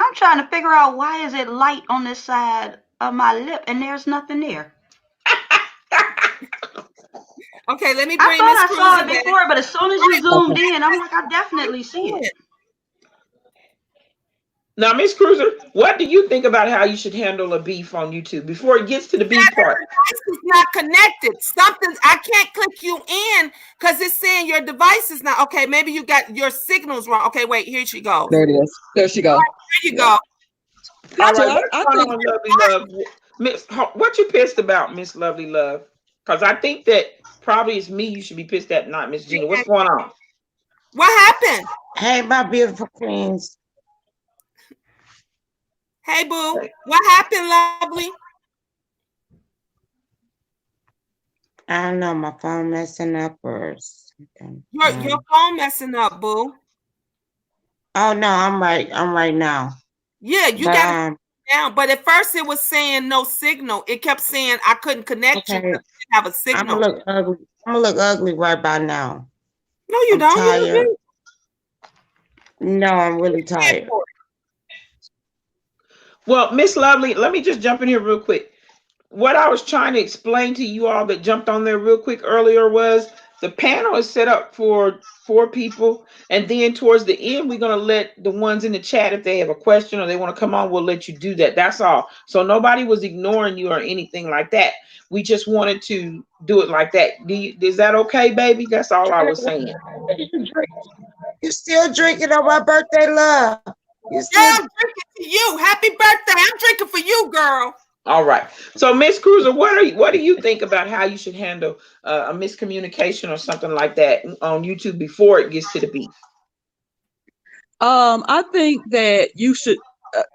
I'm trying to figure out why is it light on this side of my lip and there's nothing there. Okay, let me I bring thought Miss I saw it Cruiser before, but as soon as you zoomed in, I'm like, I definitely see it. Now, Miss Cruiser, what do you think about how you should handle a beef on YouTube before it gets to the beef part? Device is not connected. Something I can't click you in because it's saying your device is not okay. Maybe you got your signals wrong. Okay, wait, here she goes. There it is. There she goes. There you go. All So right, I what's going think on, Lovely Love? Miss, what you pissed about, Miss Lovely Love? Because I think that probably it's me you should be pissed at, not Miss Gina. What's going on? What happened? Hey, my beautiful queens. Hey, boo. What happened, Lovely? I don't know, my phone messing up or something. Your phone messing up, boo. Oh no, I'm right now. Yeah, you got it down. But at first it was saying no signal. It kept saying I couldn't connect you because you didn't have a signal. I'm gonna look ugly right by now. No, you don't. Tired. No, I'm really tired. Well, Miss Lovely, let me just jump in here real quick. What I was trying to explain to you all that jumped on there real quick earlier was the panel is set up for 4 people. And then towards the end, we're going to let the ones in the chat, if they have a question or they want to come on, we'll let you do that. That's all. So nobody was ignoring you or anything like that. We just wanted to do it like that. Is that okay, baby? That's all I was saying. You still drinking on my birthday, love? Yeah, I'm drinking for you. Happy birthday. I'm drinking for you, girl. All right. So, Miss Cruiser, what do you think about how you should handle a miscommunication or something like that on YouTube before it gets to the beef? I think that you should,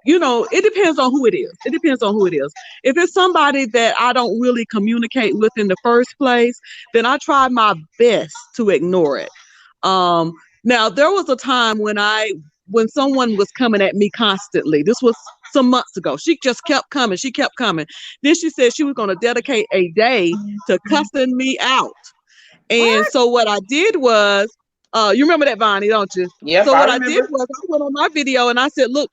it depends on who it is. It depends on who it is. If it's somebody that I don't really communicate with in the first place, then I try my best to ignore it. Now, there was a time when someone was coming at me constantly. This was some months ago. She just kept coming. She kept coming. Then she said she was going to dedicate a day to cussing me out. And so what I did was, you remember that, Bonnie, don't you? Yes, so what I I did was I went on my video and I said, look,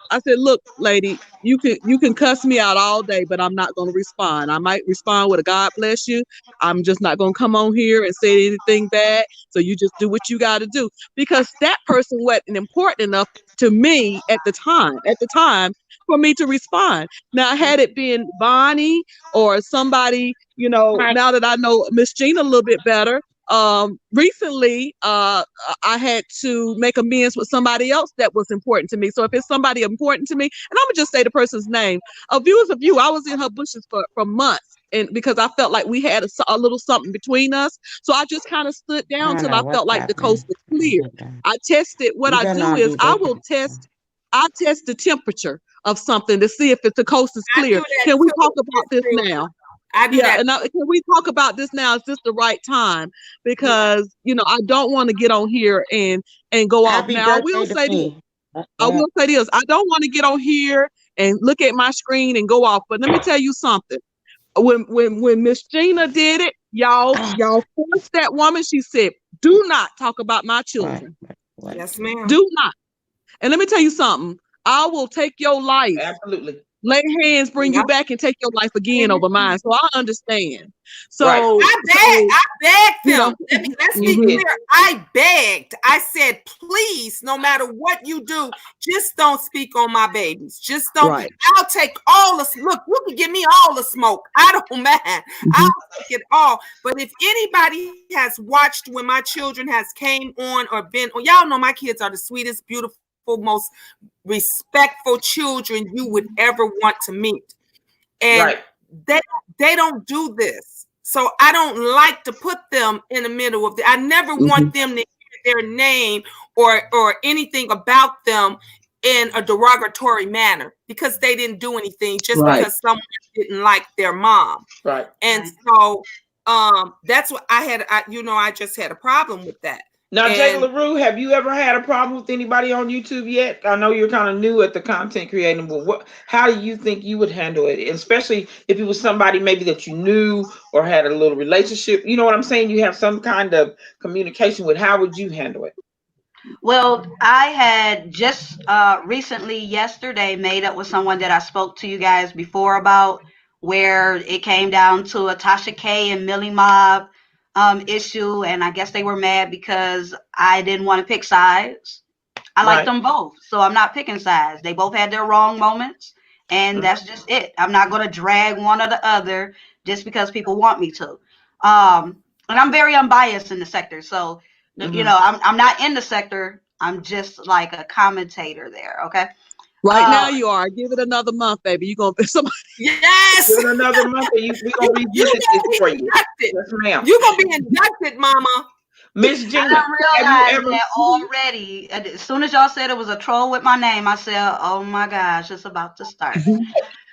lady, you can cuss me out all day, but I'm not going to respond. I might respond with a God bless you. I'm just not going to come on here and say anything bad. So you just do what you got to do, because that person wasn't important enough to me at the time for me to respond. Now, had it been Bonnie or somebody, now that I know Miss Gina a little bit better, recently, I had to make amends with somebody else that was important to me. So if it's somebody important to me, and I'm gonna just say the person's name, A View is a View. I was in her bushes for months, and because I felt like we had a little something between us, so I just kind of stood down till I felt like the coast was clear. I tested. What I do is I test the temperature of something to see if the coast is clear. Can we talk about this now? Can we talk about this now? Is this the right time? Because I don't want to get on here and go off. Now I will say this. I don't want to get on here and look at my screen and go off. But let me tell you something. When Miss Gina did it, y'all forced that woman. She said, "Do not talk about my children." Yes, ma'am. Do not. And let me tell you something. I will take your life. Absolutely. Lay hands, bring you back, and take your life again over mine. So I understand. So I begged them. Let's be clear. I begged. I said, please, no matter what you do, just don't speak on my babies. Just don't. Right. I'll take all the look. You can give me all the smoke. I don't mind. I'll take it all. But if anybody has watched when my children has came on or been on, y'all know my kids are the sweetest, beautiful, most respectful children you would ever want to meet, and they don't do this. So I don't like to put them in the middle of I never want them to hear their name or anything about them in a derogatory manner because they didn't do anything, just because someone didn't like their mom. Right. And so that's what I had. I just had a problem with that. Now, Jay LaRue, have you ever had a problem with anybody on YouTube yet? I know you're kind of new at the content creating, but how do you think you would handle it? Especially if it was somebody maybe that you knew or had a little relationship. You know what I'm saying? You have some kind of communication with. How would you handle it? Well, I had just recently, yesterday, made up with someone that I spoke to you guys before about, where it came down to a Tasha K and Millie Mob issue, and I guess they were mad because I didn't want to pick sides. I like them both, so I'm not picking sides. They both had their wrong moments, and that's just it. I'm not going to drag one or the other just because people want me to. And I'm very unbiased in the sector, so I'm not in the sector. I'm just like a commentator there. Okay. Right now you are. Give it another month, baby. You're going to somebody. Yes. Give it another month and we're going to revisit this for you. Yes, ma'am. You're going to be inducted, mama. Miss Gina, I realized that already. As soon as y'all said it was a troll with my name, I said, oh my gosh, it's about to start.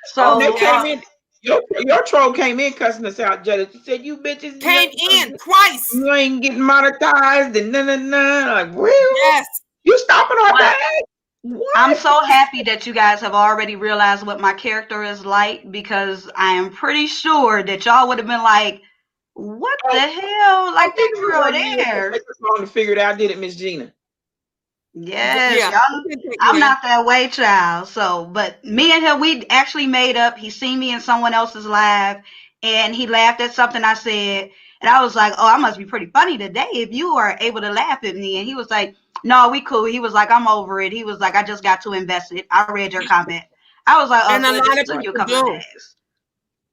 So they came in. Your troll came in cussing us out, Jada. She said, you bitches came in twice. You ain't getting monetized and Like, really? Yes. You stopping our bag? What? I'm so happy that you guys have already realized what my character is like, because I am pretty sure that y'all would have been like, what the hell? Like, that girl there. To figure it out, did it, Miss Gina? Yes, I'm not that way, child. So, but me and him, we actually made up. He seen me in someone else's live, and he laughed at something I said, and I was like, "Oh, I must be pretty funny today if you are able to laugh at me." And he was like, "No, we cool." He was like, "I'm over it." He was like, "I just got too invested." I read your comment. I was like, "Oh, and so a lot of took you a couple of days."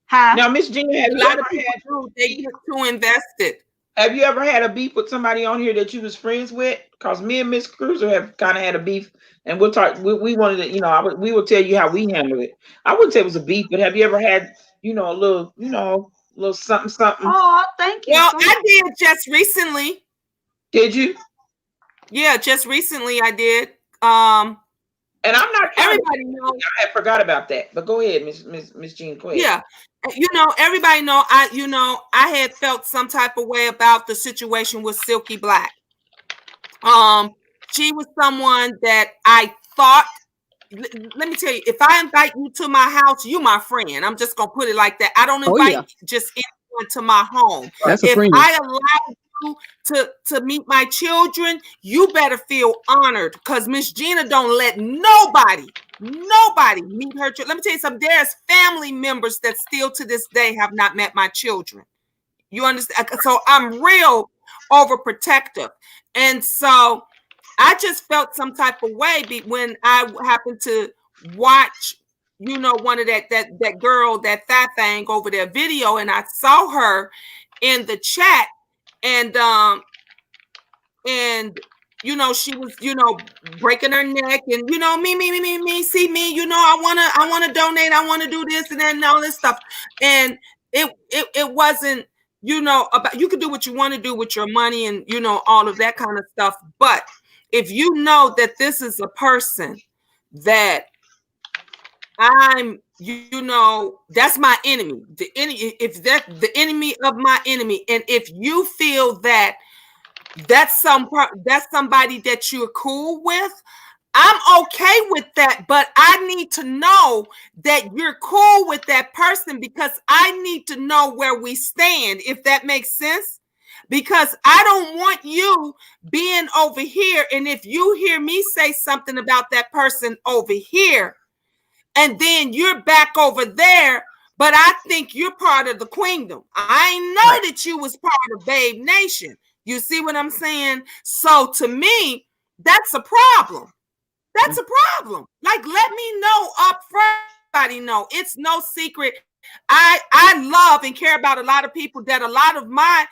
Huh? Now, Miss Gina, have a you lot ever of people had do, they get too invested? Have you ever had a beef with somebody on here that you was friends with? Because me and Miss Cruiser have kind of had a beef, and we'll talk. We wanted to, we will tell you how we handle it. I wouldn't say it was a beef, but have you ever had, a little, little something? Oh, thank you. Well, I did just recently. Did you? Yeah, just recently I did. And I'm not. Everybody knows. I forgot about that. But go ahead, Miss Jean. Go ahead. Yeah, everybody know. I had felt some type of way about the situation with Silky Black. She was someone that I thought. Let me tell you, if I invite you to my house, you my friend. I'm just gonna put it like that. I don't invite just anyone to my home. That's if a friend. I allow you to meet my children, you better feel honored, because Miss Gina don't let nobody meet her children. Let me tell you something. There's family members that still to this day have not met my children. You understand? So I'm real overprotective, and so I just felt some type of way when I happened to watch, one of that girl, that fat thing over there video, and I saw her in the chat, and she was, breaking her neck, and me, see me, I wanna donate, I wanna do this and that and all this stuff. And it wasn't, about, you can do what you want to do with your money and all of that kind of stuff. But if you know that this is a person that that's my enemy, if that's the enemy of my enemy, and if you feel that that's somebody that you're cool with, I'm okay with that, but I need to know that you're cool with that person, because I need to know where we stand, if that makes sense. Because I don't want you being over here, and if you hear me say something about that person over here, and then you're back over there, but I think you're part of the Queendom. I know that you was part of Babe Nation. You see what I'm saying? So to me, that's a problem. That's a problem. Like, let me know up front. Everybody know it's no secret. I love and care about a lot of people that a lot of my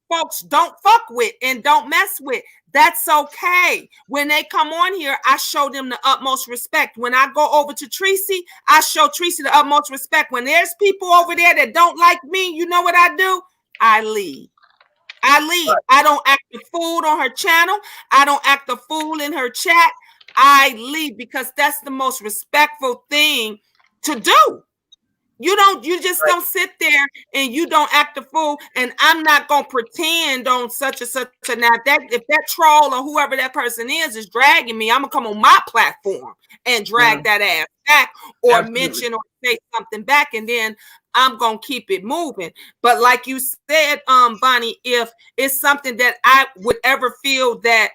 folks don't fuck with and don't mess with. That's okay. When they come on here, I show them the utmost respect. When I go over to Tracy, I show Tracy the utmost respect. When there's people over there that don't like me, you know what I do? I leave. I don't act the fool on her channel. I don't act the fool in her chat. I leave, because that's the most respectful thing to do. You just don't sit there and you don't act a fool. And I'm not gonna pretend on such and such. Now, if that troll or whoever that person is dragging me, I'm gonna come on my platform and drag that ass back, or mention or say something back, and then I'm gonna keep it moving. But like you said, Bonnie, if it's something that I would ever feel that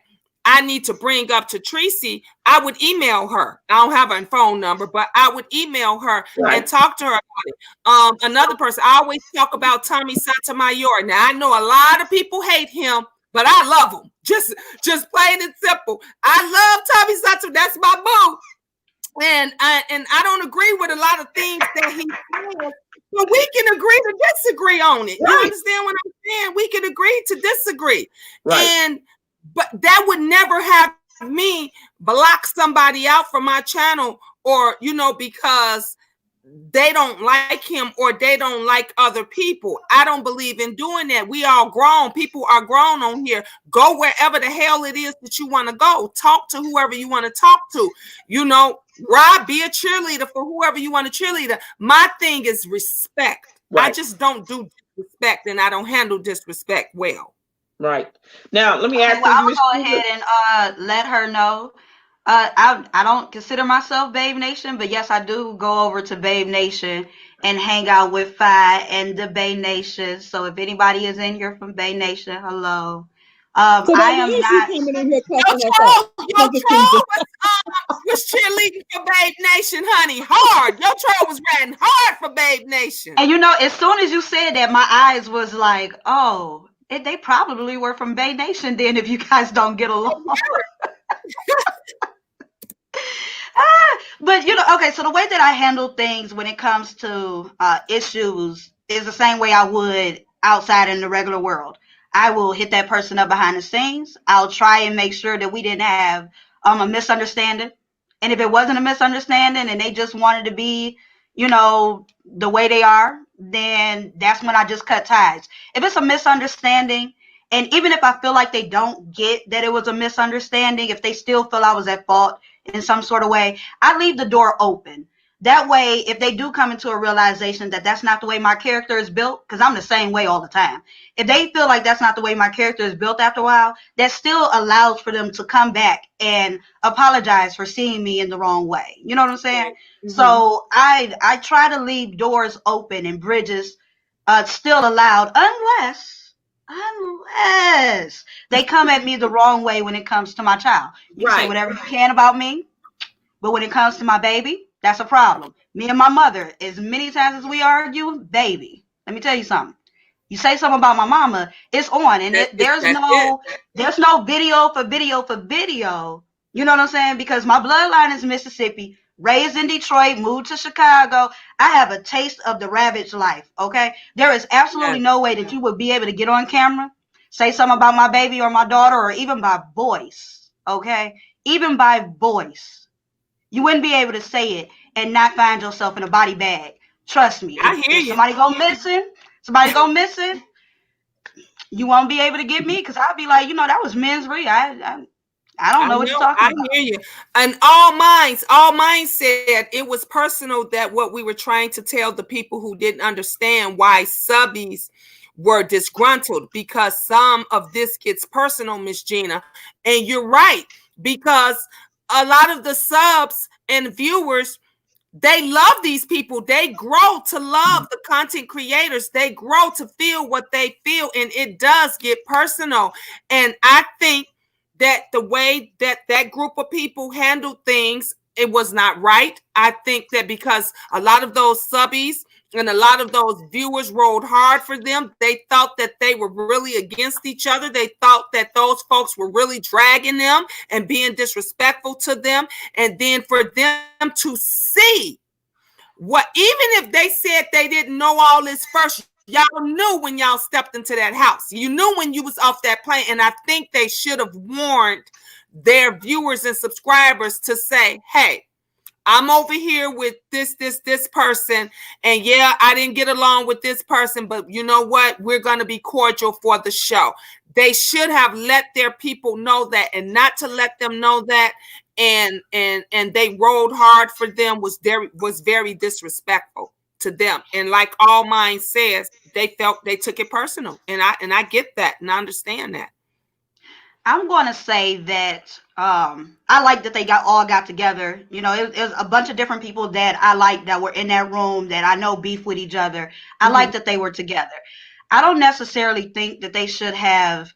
I need to bring up to Tracy, I would email her. I don't have her phone number, but I would email her and talk to her about it. Another person, I always talk about Tommy Sotomayor. Now, I know a lot of people hate him, but I love him. Just plain and simple. I love Tommy Sotomayor. That's my boo. And I don't agree with a lot of things that he says, but we can agree to disagree on it. You understand what I'm saying? We can agree to disagree. But that would never have me block somebody out from my channel, or, because they don't like him or they don't like other people. I don't believe in doing that. We all grown. People are grown on here. Go wherever the hell it is that you want to go. Talk to whoever you want to talk to. Rob, be a cheerleader for whoever you want to cheerleader. My thing is respect. I just don't do disrespect, and I don't handle disrespect well. Right. Now, let me ask you. I'll go ahead and let her know. I don't consider myself Babe Nation, but yes, I do go over to Babe Nation and hang out with Fi and the Babe Nation. So if anybody is in here from Babe Nation, hello. So I am not. Your troll was cheerleading for Babe Nation, honey. Hard. Your troll was riding hard for Babe Nation. And as soon as you said that, my eyes was like, oh. They probably were from Bay Nation then, if you guys don't get along. But okay, so the way that I handle things when it comes to issues is the same way I would outside in the regular world. I will hit that person up behind the scenes. I'll try and make sure that we didn't have a misunderstanding. And if it wasn't a misunderstanding and they just wanted to be, the way they are, then that's when I just cut ties. If it's a misunderstanding, and even if I feel like they don't get that it was a misunderstanding, if they still feel I was at fault in some sort of way, I leave the door open. That way, if they do come into a realization that that's not the way my character is built, because I'm the same way all the time. If they feel like that's not the way my character is built after a while, that still allows for them to come back and apologize for seeing me in the wrong way. You know what I'm saying? Mm-hmm. So I try to leave doors open and bridges still allowed, unless they come at me the wrong way when it comes to my child. You say whatever you can about me, but when it comes to my baby, that's a problem. Me and my mother, as many times as we argue, baby, let me tell you something. You say something about my mama, it's on, and there's no video for video. You know what I'm saying? Because my bloodline is Mississippi, raised in Detroit, moved to Chicago. I have a taste of the ravaged life. Okay, there is absolutely no way that you would be able to get on camera, say something about my baby or my daughter, or even by voice. Okay, even by voice, you wouldn't be able to say it and not find yourself in a body bag. Trust me. If somebody go missing, you won't be able to get me, because I'll be like, that was misery. I don't know what you're talking about. I hear you. And all minds said it was personal, that what we were trying to tell the people who didn't understand why subbies were disgruntled, because some of this gets personal, Miss Gina. And you're right, because a lot of the subs and viewers, they love these people. They grow to love the content creators. They grow to feel what they feel, and it does get personal. And I think that the way that group of people handled things, it was not right. I think that because a lot of those subbies and a lot of those viewers rolled hard for them, they thought that they were really against each other. They thought that those folks were really dragging them and being disrespectful to them. And then for them to see what, even if they said they didn't know all this first, y'all knew when y'all stepped into that house. You knew when you was off that plane. And I think they should have warned their viewers and subscribers to say, hey, I'm over here with this person. And yeah, I didn't get along with this person, but you know what? We're going to be cordial for the show. They should have let their people know that, and not to let them know that. And they rolled hard for them was very disrespectful to them. And like All Minds says, they took it personal. And I get that, and I understand that. I'm going to say that I like that they all got together. It was a bunch of different people that I like that were in that room that I know beef with each other. I like that they were together. I don't necessarily think that they should have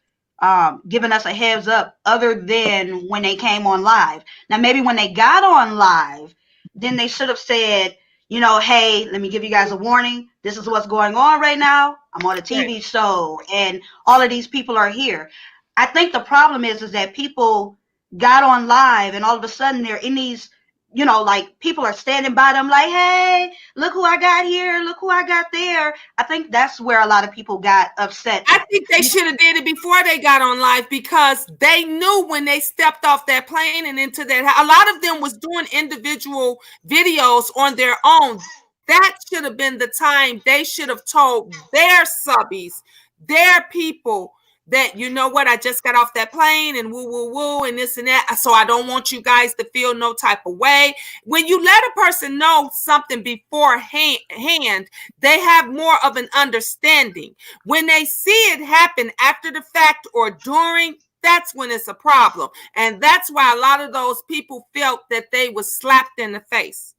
given us a heads up other than when they came on live. Now, maybe when they got on live, then they should have said, hey, let me give you guys a warning. This is what's going on right now. I'm on a TV show, and all of these people are here. I think the problem is that people got on live, and all of a sudden they're in these, like people are standing by them like, hey, look who I got here. Look who I got there. I think that's where a lot of people got upset. I think they should have did it before they got on live, because they knew when they stepped off that plane and into that. A lot of them was doing individual videos on their own. That should have been the time they should have told their subbies, their people, that, you know what, I just got off that plane and woo and this and that. So I don't want you guys to feel no type of way. When you let a person know something beforehand, they have more of an understanding. When they see it happen after the fact or during, that's when it's a problem. And that's why a lot of those people felt that they was slapped in the face.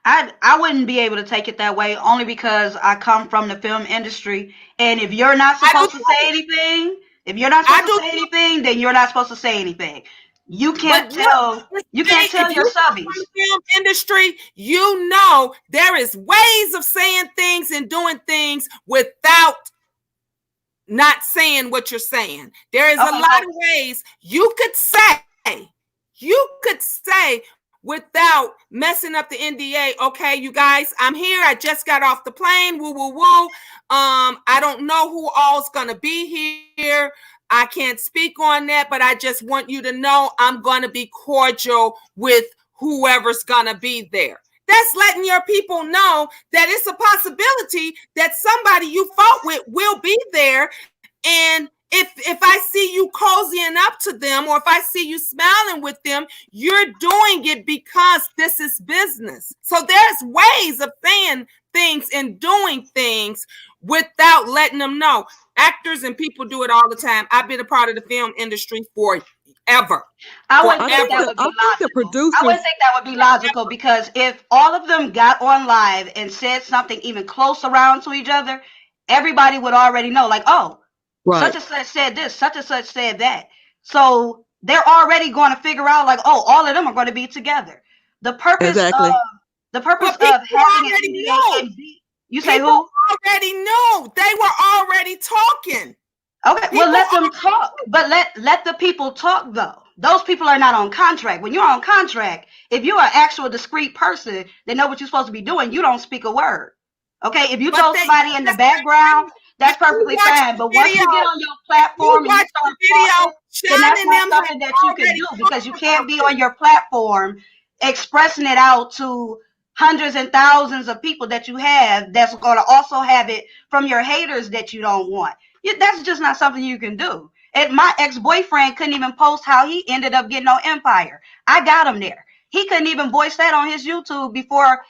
I wouldn't be able to take it that way, only because I come from the film industry. And if you're not supposed to say anything, then you're not supposed to say anything. You can't tell your subbies. Film industry, there is ways of saying things and doing things without not saying what you're saying. There is a lot of ways you could say without messing up the NDA. Okay, you guys, I'm here. I just got off the plane. Woo. I don't know who all's gonna be here. I can't speak on that, but I just want you to know I'm gonna be cordial with whoever's gonna be there. That's letting your people know that it's a possibility that somebody you fought with will be there. And if I see you cozying up to them, or if I see you smiling with them, you're doing it because this is business. So there's ways of saying things and doing things without letting them know. Actors and people do it all the time. I've been a part of the film industry forever. I wouldn't think that would be logical, because if all of them got on live and said something even close around to each other, everybody would already know, like, oh, such and such said this, such and such said that. So they're already going to figure out, like, oh, all of them are going to be together. The purpose of having an NDA, you say who? already knew. They were already talking. Okay, well, let them talk, but let the people talk, though. Those people are not on contract. When you're on contract, if you're an actual discreet person that know what you're supposed to be doing, you don't speak a word. Okay, if you told somebody in the background, that's perfectly fine. But once you get on your platform and you start talking, then that's not something that you can do, because you can't be on your platform expressing it out to hundreds and thousands of people that you have that's going to also have it from your haters that you don't want. That's just not something you can do. And my ex-boyfriend couldn't even post how he ended up getting on Empire. I got him there. He couldn't even voice that on his YouTube before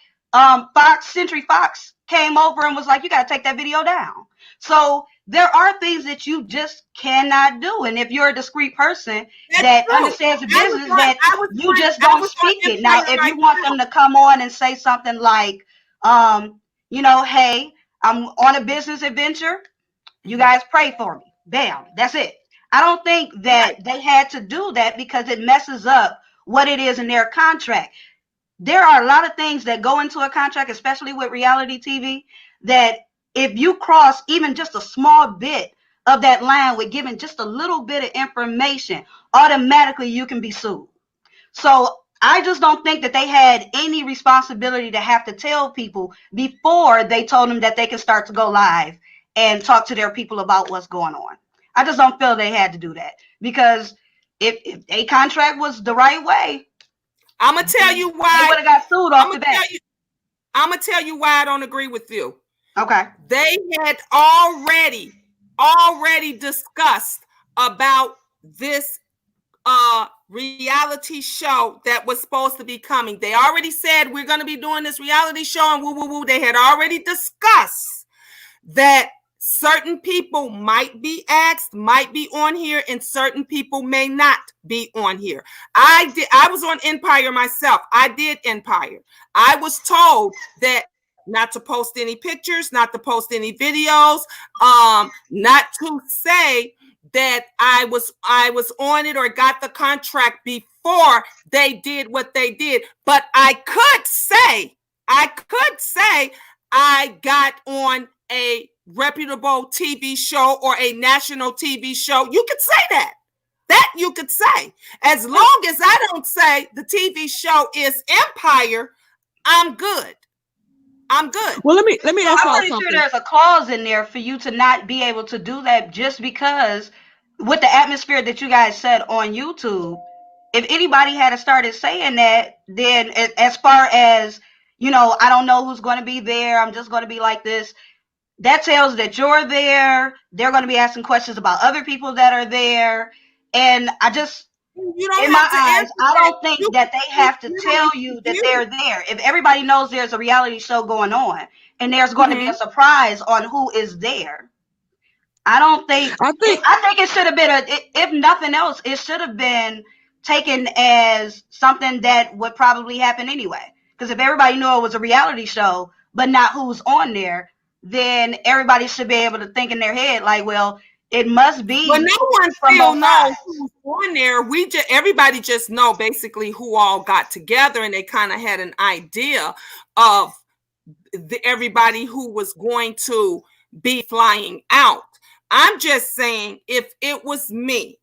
Century Fox came over and was like, you got to take that video down. So there are things that you just cannot do. And if you're a discreet person that understands the business, that you just don't speak it. Now, if you want them to come on and say something like, hey, I'm on a business adventure, you guys pray for me. Bam, that's it. I don't think that they had to do that because it messes up what it is in their contract. There are a lot of things that go into a contract, especially with reality TV, that if you cross even just a small bit of that line with giving just a little bit of information, automatically you can be sued. So I just don't think that they had any responsibility to have to tell people before they told them that they can start to go live and talk to their people about what's going on. I just don't feel they had to do that, because if a contract was the right way, I'm gonna tell you why. They would have got sued off the bat. I'm gonna tell you why I don't agree with you. Okay. They had already discussed about this reality show that was supposed to be coming. They already said we're going to be doing this reality show and woo woo woo. They had already discussed that certain people might be asked, might be on here, and certain people may not be on here. I was on Empire myself. I did Empire. I was told that not to post any pictures, not to post any videos, not to say that I was on it or got the contract before they did what they did. But I could say I got on a reputable TV show or a national TV show. You could say that. That you could say. As long as I don't say the TV show is Empire, I'm good. I'm good. Well, let me ask y'all I'm pretty something. sure there's a clause in there for you to not be able to do that, just because with the atmosphere that you guys set on YouTube, if anybody had started saying that, then as far as, I don't know who's going to be there, I'm just going to be like this, that tells that you're there. They're going to be asking questions about other people that are there. And I just, in my eyes, I don't think that they have to tell you that they're there. If everybody knows there's a reality show going on and there's going to be a surprise on who is there, I think it should have been if nothing else, it should have been taken as something that would probably happen anyway. Because if everybody knew it was a reality show, but not who's on there, then everybody should be able to think in their head like, well, it must be. But no one still knows who's on there. Everybody just know basically who all got together, and they kind of had an idea of everybody who was going to be flying out. I'm just saying, if it was me,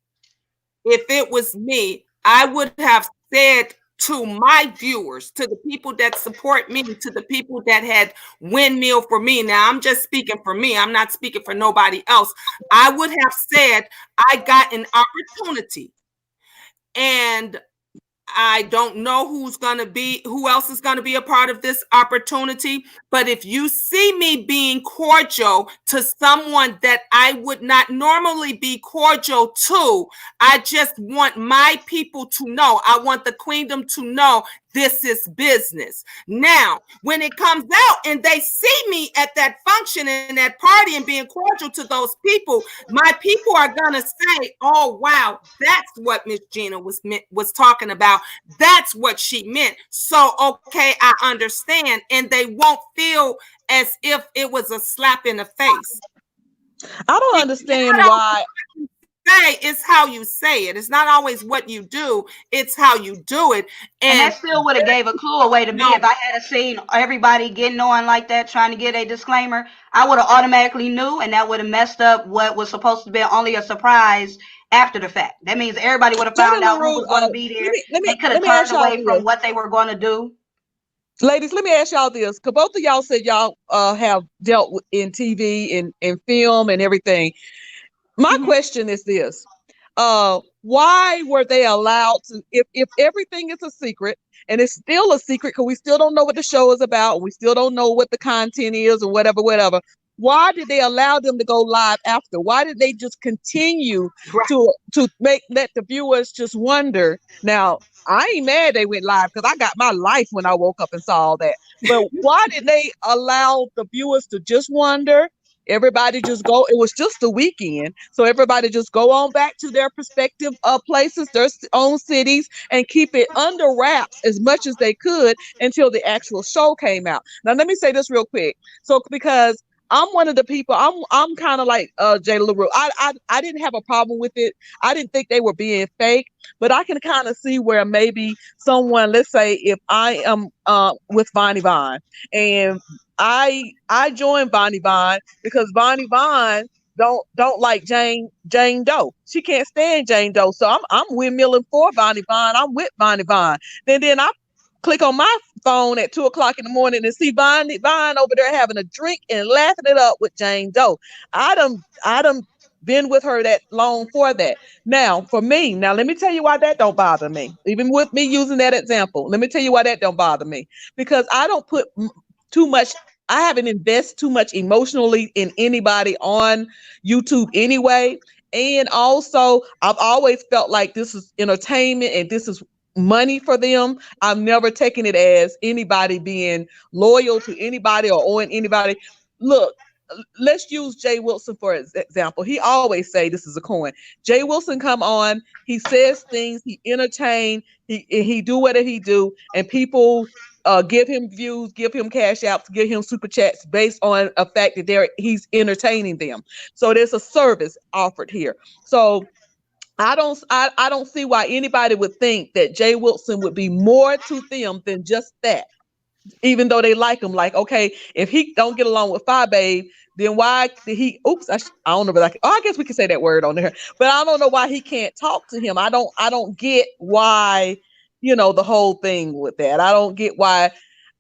I would have said to my viewers, to the people that support me, to the people that had windmill for me. Now, I'm just speaking for me. I'm not speaking for nobody else. I would have said I got an opportunity, and I don't know who else is going to be a part of this opportunity. But if you see me being cordial to someone that I would not normally be cordial to, I just want my people to know. I want the Queendom to know this is business. Now, when it comes out and they see me at that function and that party and being cordial to those people, my people are going to say, oh, wow, that's what Miss Gina was talking about. That's what she meant. So, okay, I understand. And they won't feel as if it was a slap in the face. I don't understand why. say, it's how you say it. It's not always what you do, it's how you do it. And And that still would have gave a clue away to me. no, If I had seen everybody getting on like that, trying to get a disclaimer, I would have automatically knew, and that would have messed up what was supposed to be only a surprise after the fact. That means everybody would have found out who was going to be there. They could have turned away from what they were going to do. Ladies, let me ask y'all this, because both of y'all said y'all have dealt in TV and film and everything. My question is this. Why were they allowed to, if everything is a secret, and it's still a secret because we still don't know what the show is about, we still don't know what the content is or whatever, why did they allow them to go live after? Why did they just continue to let the viewers just wonder? Now, I ain't mad they went live because I got my life when I woke up and saw all that. But why did they allow the viewers to just wonder? Everybody just go. It was just the weekend, so everybody just go on back to their prospective places, their own cities, and keep it under wraps as much as they could until the actual show came out. Now, let me say this real quick. So, because I'm one of the people, I'm kind of like Jay LaRue. I didn't have a problem with it. I didn't think they were being fake, but I can kind of see where maybe someone, let's say if I am with Bonnie Vaughn and I joined Bonnie Vaughn because Bonnie Vaughn don't like Jane Doe. She can't stand Jane Doe. So I'm windmilling for Bonnie Vaughn. I'm with Bonnie Vaughn. Then I click on my phone at 2:00 in the morning and see Bonnie Vaughn over there having a drink and laughing it up with Jane Doe. I done been with her that long for that. Now, for me, let me tell you why that don't bother me. Even with me using that example, let me tell you why that don't bother me. Because I don't put too much, I haven't invested too much emotionally in anybody on YouTube anyway. And also, I've always felt like this is entertainment and this is money for them. I've never taken it as anybody being loyal to anybody or owing anybody. Look, let's use Jay Wilson for example. He always say this is a coin. Jay Wilson come on, he says things, he entertain, he do whatever he do, and people give him views, give him cash outs, give him super chats based on a fact that he's entertaining them. So there's a service offered here. So I don't see why anybody would think that Jay Wilson would be more to them than just that. Even though they like him, like, okay, if he don't get along with Fi Babe, then why did he? Oops, I don't know, but I guess we can say that word on there. But I don't know why he can't talk to him. I don't get why, the whole thing with that. I don't get why.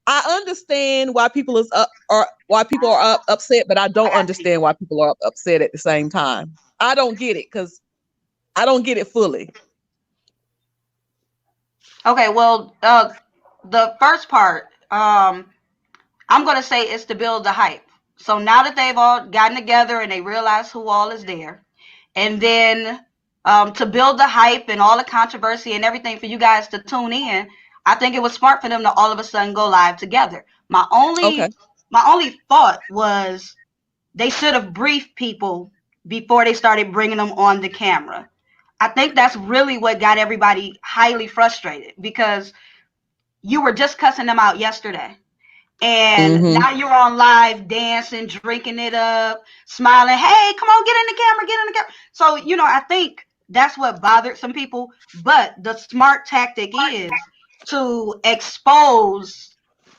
I understand why people are upset, but I don't understand why people are upset at the same time. I don't get it because I don't get it fully. Okay, well, the first part, I'm going to say it's to build the hype. So now that they've all gotten together and they realize who all is there, and then to build the hype and all the controversy and everything for you guys to tune in, I think it was smart for them to all of a sudden go live together. My only thought was they should have briefed people before they started bringing them on the camera. I think that's really what got everybody highly frustrated because you were just cussing them out yesterday. And now you're on live dancing, drinking it up, smiling. Hey, come on, get in the camera, get in the camera. So, I think that's what bothered some people. But the smart tactic is to expose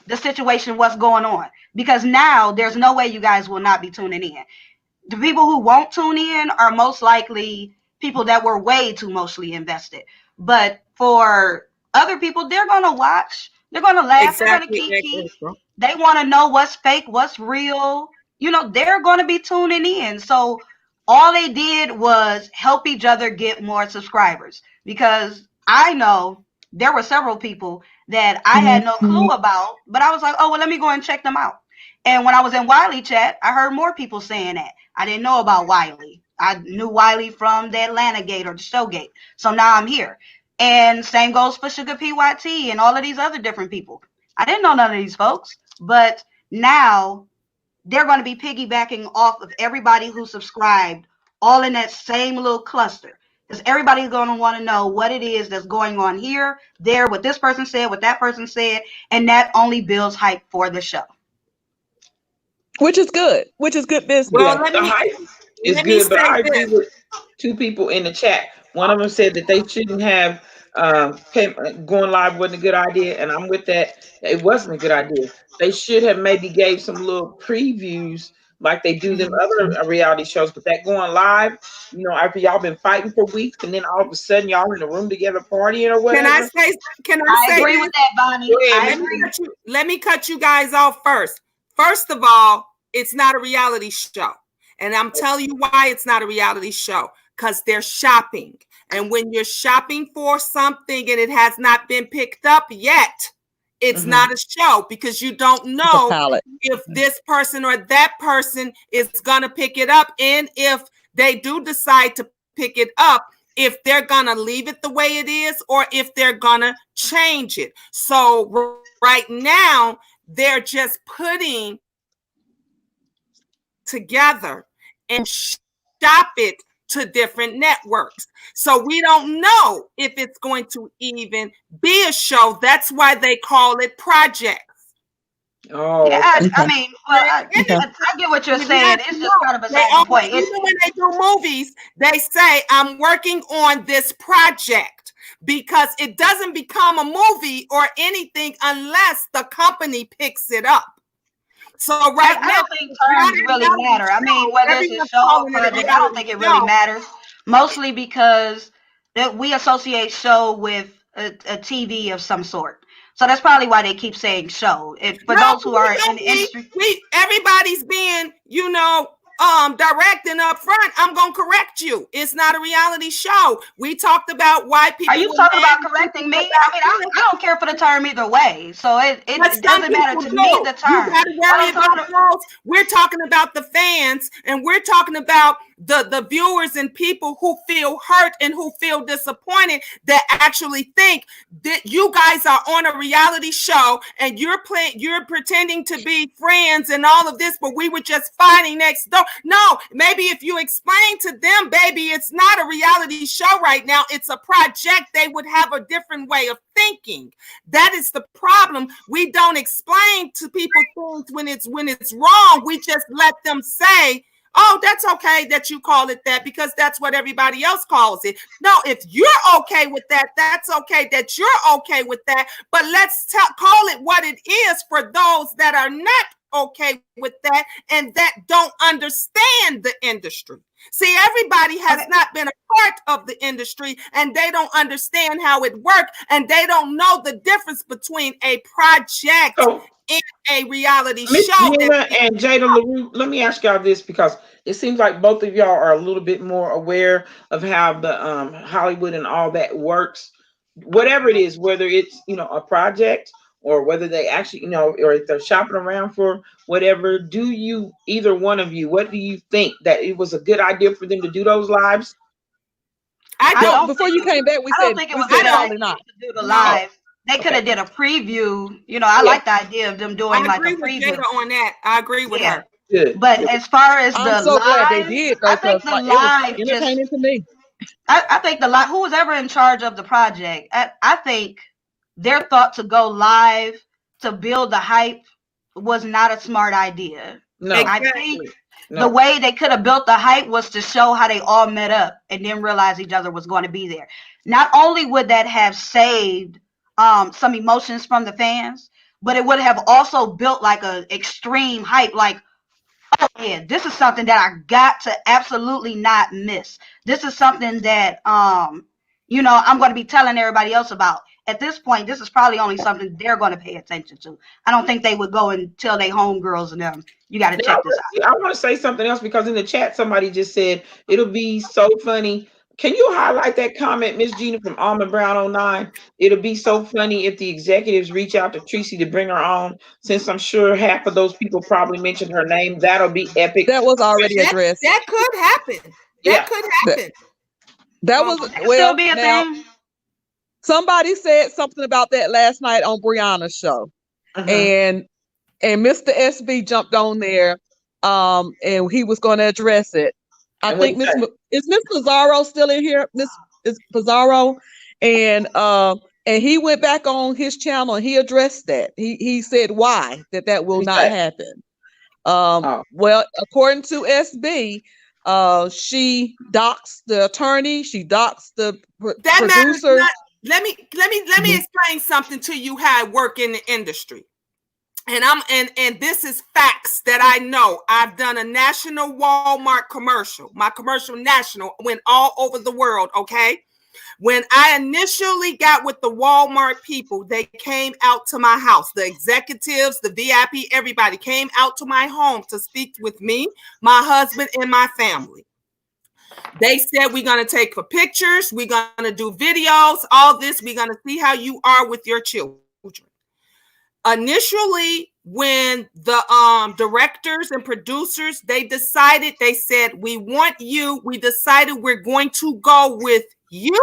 the situation, what's going on. Because now there's no way you guys will not be tuning in. The people who won't tune in are most likely people that were way too emotionally invested. But for other people, they're going to watch. They're going to laugh. exactly, They're going to kiki. They want to know what's fake, what's real. They're going to be tuning in. So all they did was help each other get more subscribers. Because I know there were several people that I had no clue about, but I was like, oh, well, let me go and check them out. And when I was in Wiley chat, I heard more people saying that. I didn't know about Wiley. I knew Wiley from the Atlanta Gate or the Showgate. So now I'm here. And same goes for Sugar PYT and all of these other different people. I didn't know none of these folks, but now they're going to be piggybacking off of everybody who subscribed, all in that same little cluster. Because everybody's going to want to know what it is that's going on here, there, what this person said, what that person said, and that only builds hype for the show. Which is good business. Well, the hype is good, but I agree with two people in the chat. One of them said that they shouldn't have going live wasn't a good idea, and I'm with that. It wasn't a good idea. They should have maybe gave some little previews like they do them other reality shows, but that going live, after y'all been fighting for weeks, and then all of a sudden y'all in the room together partying or whatever. Can I say agree with that, Bonnie. I agree. Let me cut you guys off first. First of all, it's not a reality show. And I'm telling you why it's not a reality show. Because they're shopping. And when you're shopping for something and it has not been picked up yet, it's not a show, because you don't know if this person or that person is going to pick it up. And if they do decide to pick it up, if they're going to leave it the way it is or if they're going to change it. So right now, they're just putting together and shop it to different networks. So we don't know if it's going to even be a show. That's why they call it projects. Oh, yeah, I mean, I get what you're saying. It's just kind of a side point. Even when they do movies, they say, I'm working on this project, because it doesn't become a movie or anything unless the company picks it up. So I don't think terms really matter. I mean, whether it's a show or project, I don't think it really matters. Mostly because we associate show with a TV of some sort. So that's probably why they keep saying show. For those who are in the industry, everybody's being, direct and up front. I'm gonna correct you. It's not a reality show. We talked about why people. Are you talking about correcting me? I mean, I don't care for the term either way. So it doesn't matter to me the term. You gotta worry about those. We're talking about the fans, and we're talking about the viewers and people who feel hurt and who feel disappointed, that actually think that you guys are on a reality show and you're pretending to be friends and all of this, but we were just fighting next door. No, maybe if you explain to them, baby, it's not a reality show right now, it's a project, they would have a different way of thinking. That is the problem. We don't explain to people things when it's wrong. We just let them say, oh, that's okay that you call it that, because that's what everybody else calls it. No, if you're okay with that, that's okay that you're okay with that. But let's call it what it is for those that are not okay with that and that don't understand the industry. See, everybody has not been a part of the industry, and they don't understand how it works, and they don't know the difference between a project in a reality show. Gina and Jada LaRue, let me ask y'all this, because it seems like both of y'all are a little bit more aware of how the Hollywood and all that works. Whatever it is, whether it's a project or whether they actually or if they're shopping around for whatever, do you, either one of you, what do you think, that it was a good idea for them to do those lives? I don't. Before you came back, we said probably not. To do the live. They could have did a preview. I like the idea of them doing like a preview. On that, I agree with her. Good. But as far as I'm so glad they did, though, I think the live it was entertaining to me. I think the live, who was ever in charge of the project, I think their thought to go live to build the hype was not a smart idea. No, I think the way they could have built the hype was to show how they all met up and then realize each other was going to be there. Not only would that have saved some emotions from the fans, but it would have also built like a extreme hype, like, oh yeah, this is something that I got to absolutely not miss. This is something that I'm going to be telling everybody else about. At this point, this is probably only something they're going to pay attention to. I don't think they would go and tell their homegirls and them, you got to check this out. I want to say something else, because in the chat somebody just said it'll be so funny. Can you highlight that comment, Miss Gina from Almond Brown 09? It'll be so funny if the executives reach out to Tracy to bring her on, since I'm sure half of those people probably mentioned her name. That'll be epic. That was already addressed. That could happen. That could happen. That was still be a thing. Somebody said something about that last night on Brianna's show, and Mr. SB jumped on there, and he was going to address it. I think is Miss Pizarro still in here? Miss Pizarro, and he went back on his channel and he addressed that. He said why that will not happen. Well, according to SB, She docks the attorney. She docks the That matters producer. not. Let me explain something to you how I work in the industry. And this is facts that I know. I've done a national Walmart commercial. My commercial national went all over the world, okay? When I initially got with the Walmart people, they came out to my house. The executives, the VIP, everybody came out to my home to speak with me, my husband, and my family. They said, we're going to take for pictures. We're going to do videos, all this. We're going to see how you are with your children. Initially, when the directors and producers, they said, we want you. We decided we're going to go with you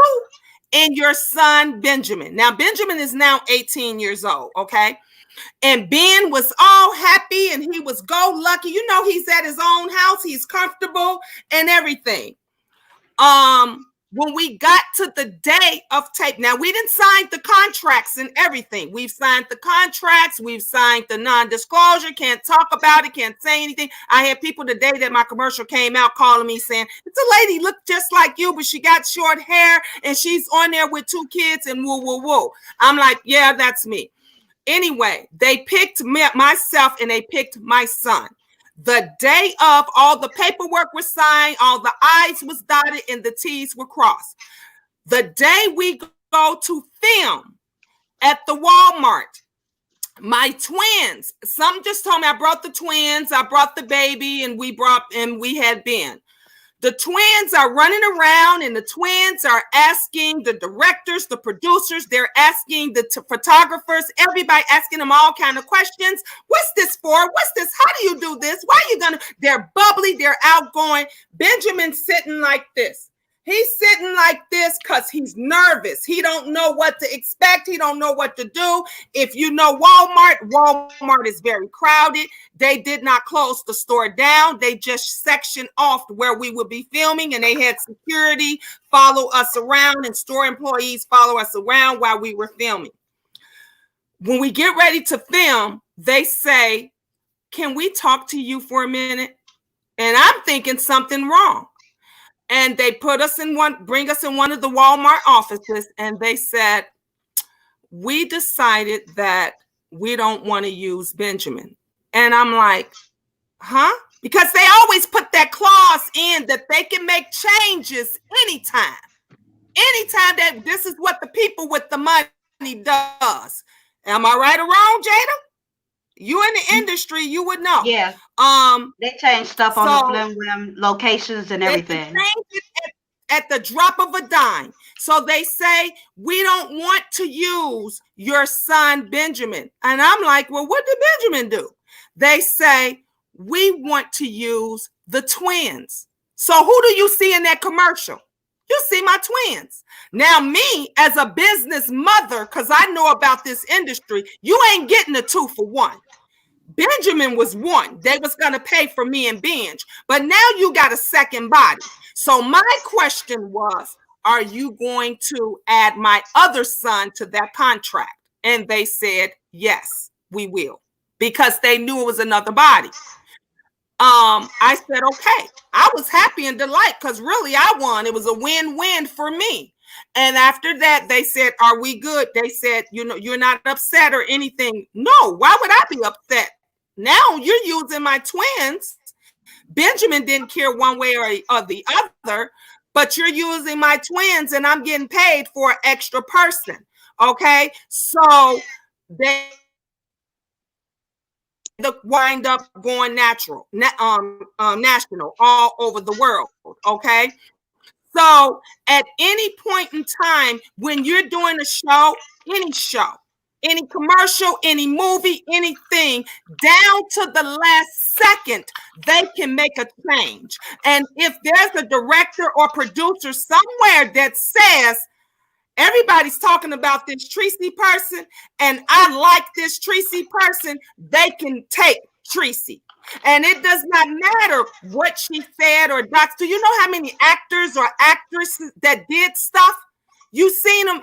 and your son, Benjamin. Now, Benjamin is now 18 years old, okay? And Ben was all happy and he was go-lucky. You know, he's at his own house. He's comfortable and everything. When we got to the day of tape, now we didn't sign the contracts and everything. We've signed the contracts. We've signed the non-disclosure. Can't talk about it. Can't say anything. I had people the day that my commercial came out calling me saying, it's a lady looked just like you, but she got short hair and she's on there with 2 kids and woo, woo, woo. I'm like, yeah, that's me. Anyway, they picked myself and they picked my son. The day of, all the paperwork was signed, all the I's was dotted and the T's were crossed. The day we go to film at the Walmart, my twins, some just told me I brought the twins, I brought the baby, and we had Ben. The twins are running around and the twins are asking the directors, the producers, they're asking the photographers, everybody asking them all kind of questions. What's this for? What's this? How do you do this? Why are you gonna? They're bubbly, they're outgoing. Benjamin's sitting like this. He's sitting like this because he's nervous. He don't know what to expect. He don't know what to do. If you know Walmart is very crowded. They did not close the store down. They just sectioned off where we would be filming, and they had security follow us around and store employees follow us around while we were filming. When we get ready to film, they say, can we talk to you for a minute? And I'm thinking something wrong. And they bring us in one of the Walmart offices, and they said, we decided that we don't want to use Benjamin. And I'm like, huh? Because they always put that clause in that they can make changes anytime. Anytime that this is what the people with the money does. Am I right or wrong, Jada? You in the industry, you would know. Yeah. They change stuff on the Flim locations and everything. They change it at the drop of a dime. So they say, we don't want to use your son, Benjamin. And I'm like, well, what did Benjamin do? They say, we want to use the twins. So who do you see in that commercial? You see my twins. Now, me as a business mother, because I know about this industry, you ain't getting a 2 for 1. Benjamin was 1. They was going to pay for me and Benj. But now you got a second body. So my question was, are you going to add my other son to that contract? And they said, yes, we will. Because they knew it was another body. I said, okay. I was happy and delighted because really I won. It was a win-win for me. And after that, they said, are we good? They said, you know, you're not upset or anything. No, why would I be upset? Now you're using my twins. Benjamin didn't care one way or the other, but you're using my twins and I'm getting paid for an extra person. Okay. So they wind up going national all over the world. Okay. So at any point in time, when you're doing a show, any commercial, any movie, anything, down to the last second, they can make a change. And if there's a director or producer somewhere that says, everybody's talking about this Tracy person, and I like this Tracy person, they can take Tracy. And it does not matter what she said or docs. Do you know how many actors or actresses that did stuff? You see them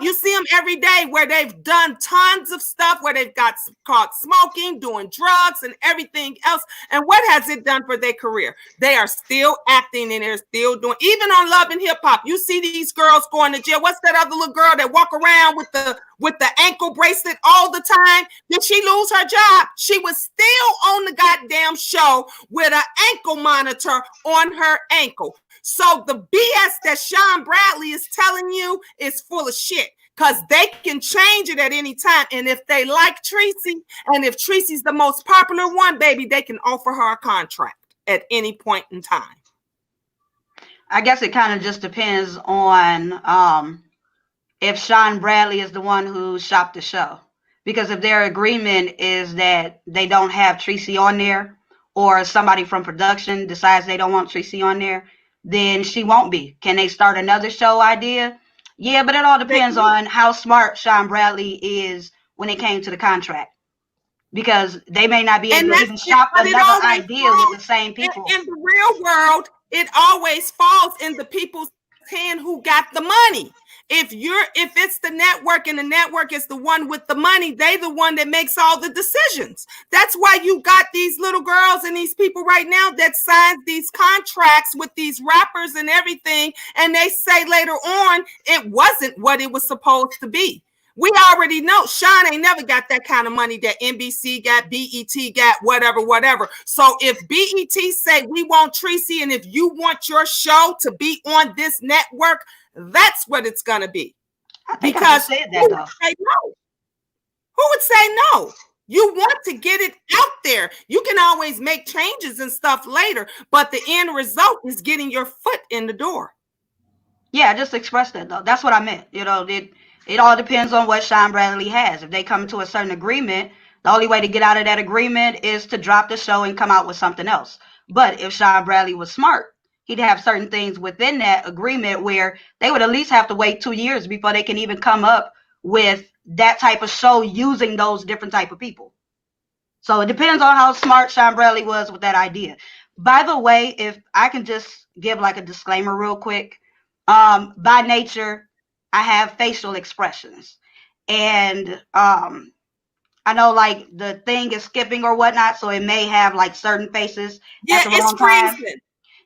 every day where they've done tons of stuff, where they've got caught smoking, doing drugs and everything else. And what has it done for their career? They are still acting and they're still doing, even on Love and Hip Hop, you see these girls going to jail. What's that other little girl that walk around with the ankle bracelet all the time? Did she lose her job? She was still on the goddamn show with an ankle monitor on her ankle. So the BS that Sean Bradley is telling you is full of shit, because they can change it at any time. And if they like Tracy, and if Tracy's the most popular one, baby, they can offer her a contract at any point in time. I guess it kind of just depends on if Sean Bradley is the one who shopped the show. Because if their agreement is that they don't have Tracy on there, or somebody from production decides they don't want Tracy on there, then she won't be. Can they start another show idea? Yeah, but it all depends on how smart Sean Bradley is when it came to the contract. Because they may not be able to even shop another idea with the same people. In the real world, it always falls in the people's hand who got the money. If it's the network and the network is the one with the money, they the one that makes all the decisions. That's why you got these little girls and these people right now that sign these contracts with these rappers and everything, and they say later on it wasn't what it was supposed to be. We already know Sean ain't never got that kind of money that NBC got, BET got, whatever. So if BET say we want Tracy, and if you want your show to be on this network, that's what it's gonna be. Because who would say no? Who would say no? You want to get it out there. You can always make changes and stuff later, but the end result is getting your foot in the door. Yeah, just express that though. That's what I meant. You know, it all depends on what Sean Bradley has. If they come to a certain agreement, the only way to get out of that agreement is to drop the show and come out with something else. But if Sean Bradley was smart, he'd have certain things within that agreement where they would at least have to wait 2 years before they can even come up with that type of show using those different type of people. So it depends on how smart Sean Bradley was with that idea. By the way, if I can just give like a disclaimer real quick, by nature, I have facial expressions, and I know like the thing is skipping or whatnot, so it may have like certain faces at the wrong time.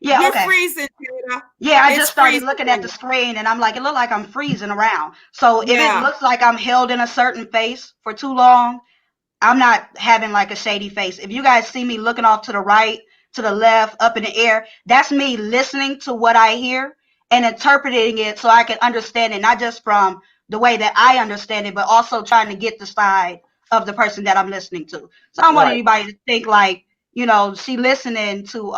Yeah, you're freezing, Jada. Yeah, I just started looking at the screen and I'm like, it looked like I'm freezing around. So if it looks like I'm held in a certain face for too long, I'm not having like a shady face. If you guys see me looking off to the right, to the left, up in the air, that's me listening to what I hear and interpreting it so I can understand it, not just from the way that I understand it, but also trying to get the side of the person that I'm listening to. So I don't want anybody to think like, you know, she listening to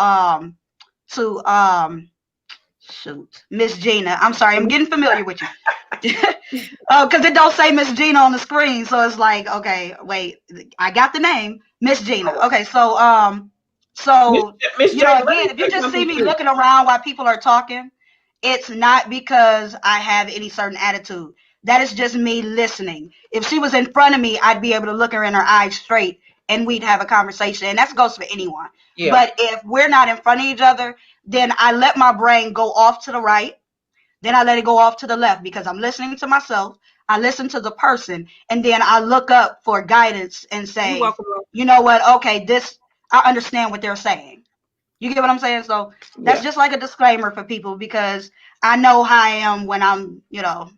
Miss Gina. I'm sorry, I'm getting familiar with you. Because it don't say Miss Gina on the screen, so it's like, okay, wait, I got the name, Miss Gina. Okay, so Miss you know, again, if you just see me looking around while people are talking, it's not because I have any certain attitude. That is just me listening. If she was in front of me, I'd be able to look her in her eyes straight and we'd have a conversation. And that goes for anyone. Yeah. But if we're not in front of each other, then I let my brain go off to the right. Then I let it go off to the left because I'm listening to myself. I listen to the person. And then I look up for guidance and say, you know what? Okay, I understand what they're saying. You get what I'm saying? So that's just like a disclaimer for people, because I know how I am when I'm, you know,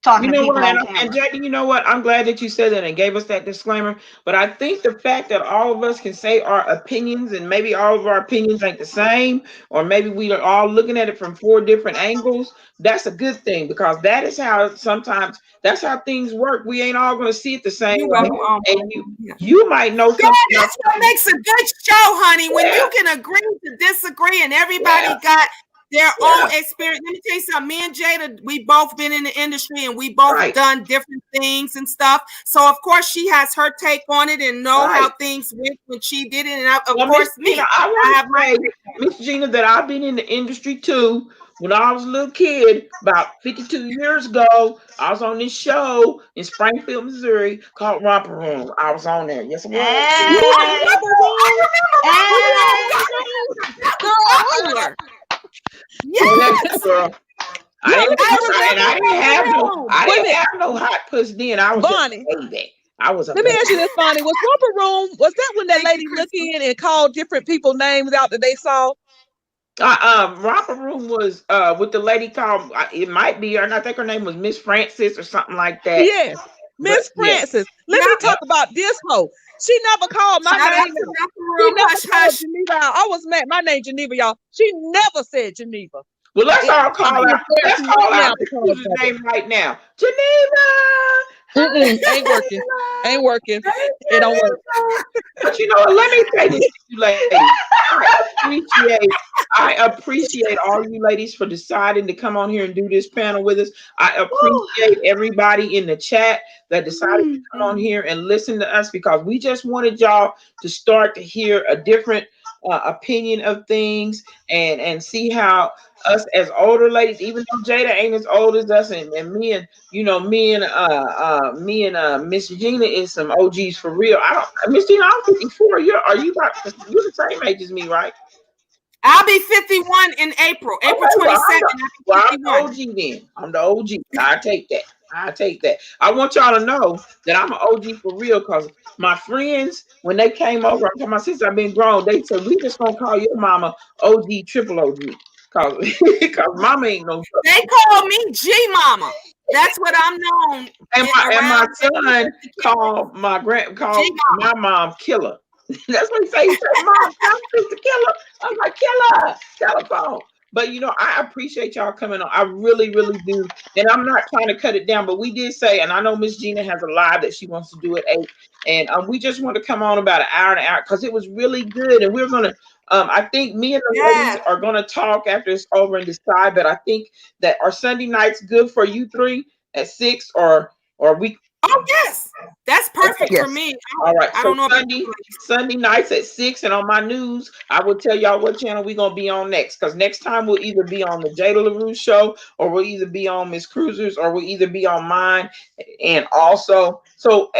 talking to people on camera. And Jackie, you know what? I'm glad that you said that and gave us that disclaimer. But I think the fact that all of us can say our opinions, and maybe all of our opinions ain't the same, or maybe we are all looking at it from 4 different angles, that's a good thing, because that is how sometimes that's how things work. We ain't all going to see it the same way. And you might know something. That's what makes a good show, honey. When you can agree to disagree and everybody got their own experience. Let me tell you something. Me and Jada, we both been in the industry and we both done different things and stuff. So of course she has her take on it and know how things went when she did it. And of course me, I have my Miss Gina, that I've been in the industry too. When I was a little kid, about 52 years ago, I was on this show in Springfield, Missouri called Romper Room. I was on there. Yes, I was. Yes, girl. I didn't, I was and I didn't in have the no, room. I Wait a didn't minute, have no hot puss then. I was Bonnie. just a baby. I was a Let me baby. ask you this, Bonnie. Was Romper Room, was that when that Thank you, lady Crystal. looked in and called different people names out that they saw? Romper Room was with the lady called. It might be, or I think her name was Miss Francis or something like that. Yes. But Miss yeah, Francis. Let Yep. me talk about this hoe. She never called my Shout out name to out. Dr. She Room. never Hush, called hush. Geneva out. I was mad. My name Geneva, y'all. She never said Geneva. well, let's all I'm call being out. Let's embarrassing right call now out Miss because Cruz's of it. name right now. Geneva. Hi, Ain't working. Ain't working. Geneva. Hey, It don't work. Geneva. But you know what? Let me say this to you ladies. I appreciate all you ladies for deciding to come on here and do this panel with us. I appreciate everybody in the chat that decided to come on here and listen to us, because we just wanted y'all to start to hear a different opinion of things, and see how us as older ladies, even though Jada ain't as old as us, and me and Miss Gina is some OGs for real. I don't, Miss Gina, I'm 54. You're the same age as me, right? I'll be 51 in April. April Okay, 22nd. well, I'll I'm be the 51. OG then. I'm the OG. I take that. I take that. I want y'all to know that I'm an OG for real, because my friends, when they came over, I told my sister I've been grown. They said, we just gonna call your mama OG, triple OG, because mama ain't no. They call me G Mama. That's what I'm known And my around. son called G my mom Killer. That's what he say. He said, "Mom, I'm Sister Killer." I'm like, "Killer, telephone." But I appreciate y'all coming on. I really, really do. And I'm not trying to cut it down, but we did say, and I know Miss Gina has a live that she wants to do at 8, and we just want to come on about an hour and an hour, because it was really good. And we're gonna, I think me and the ladies Yes. are gonna talk after it's over and decide. But I think that our Sunday nights good for you three at 6, or we. Oh yes, that's perfect Yes. for me. All right. I So don't know. Sunday nights at 6, and on my news, I will tell y'all what channel we're gonna be on next. Because next time we'll either be on the Jada LaRue show, or we'll either be on Miss Cruiser's, or we'll either be on mine. And also, so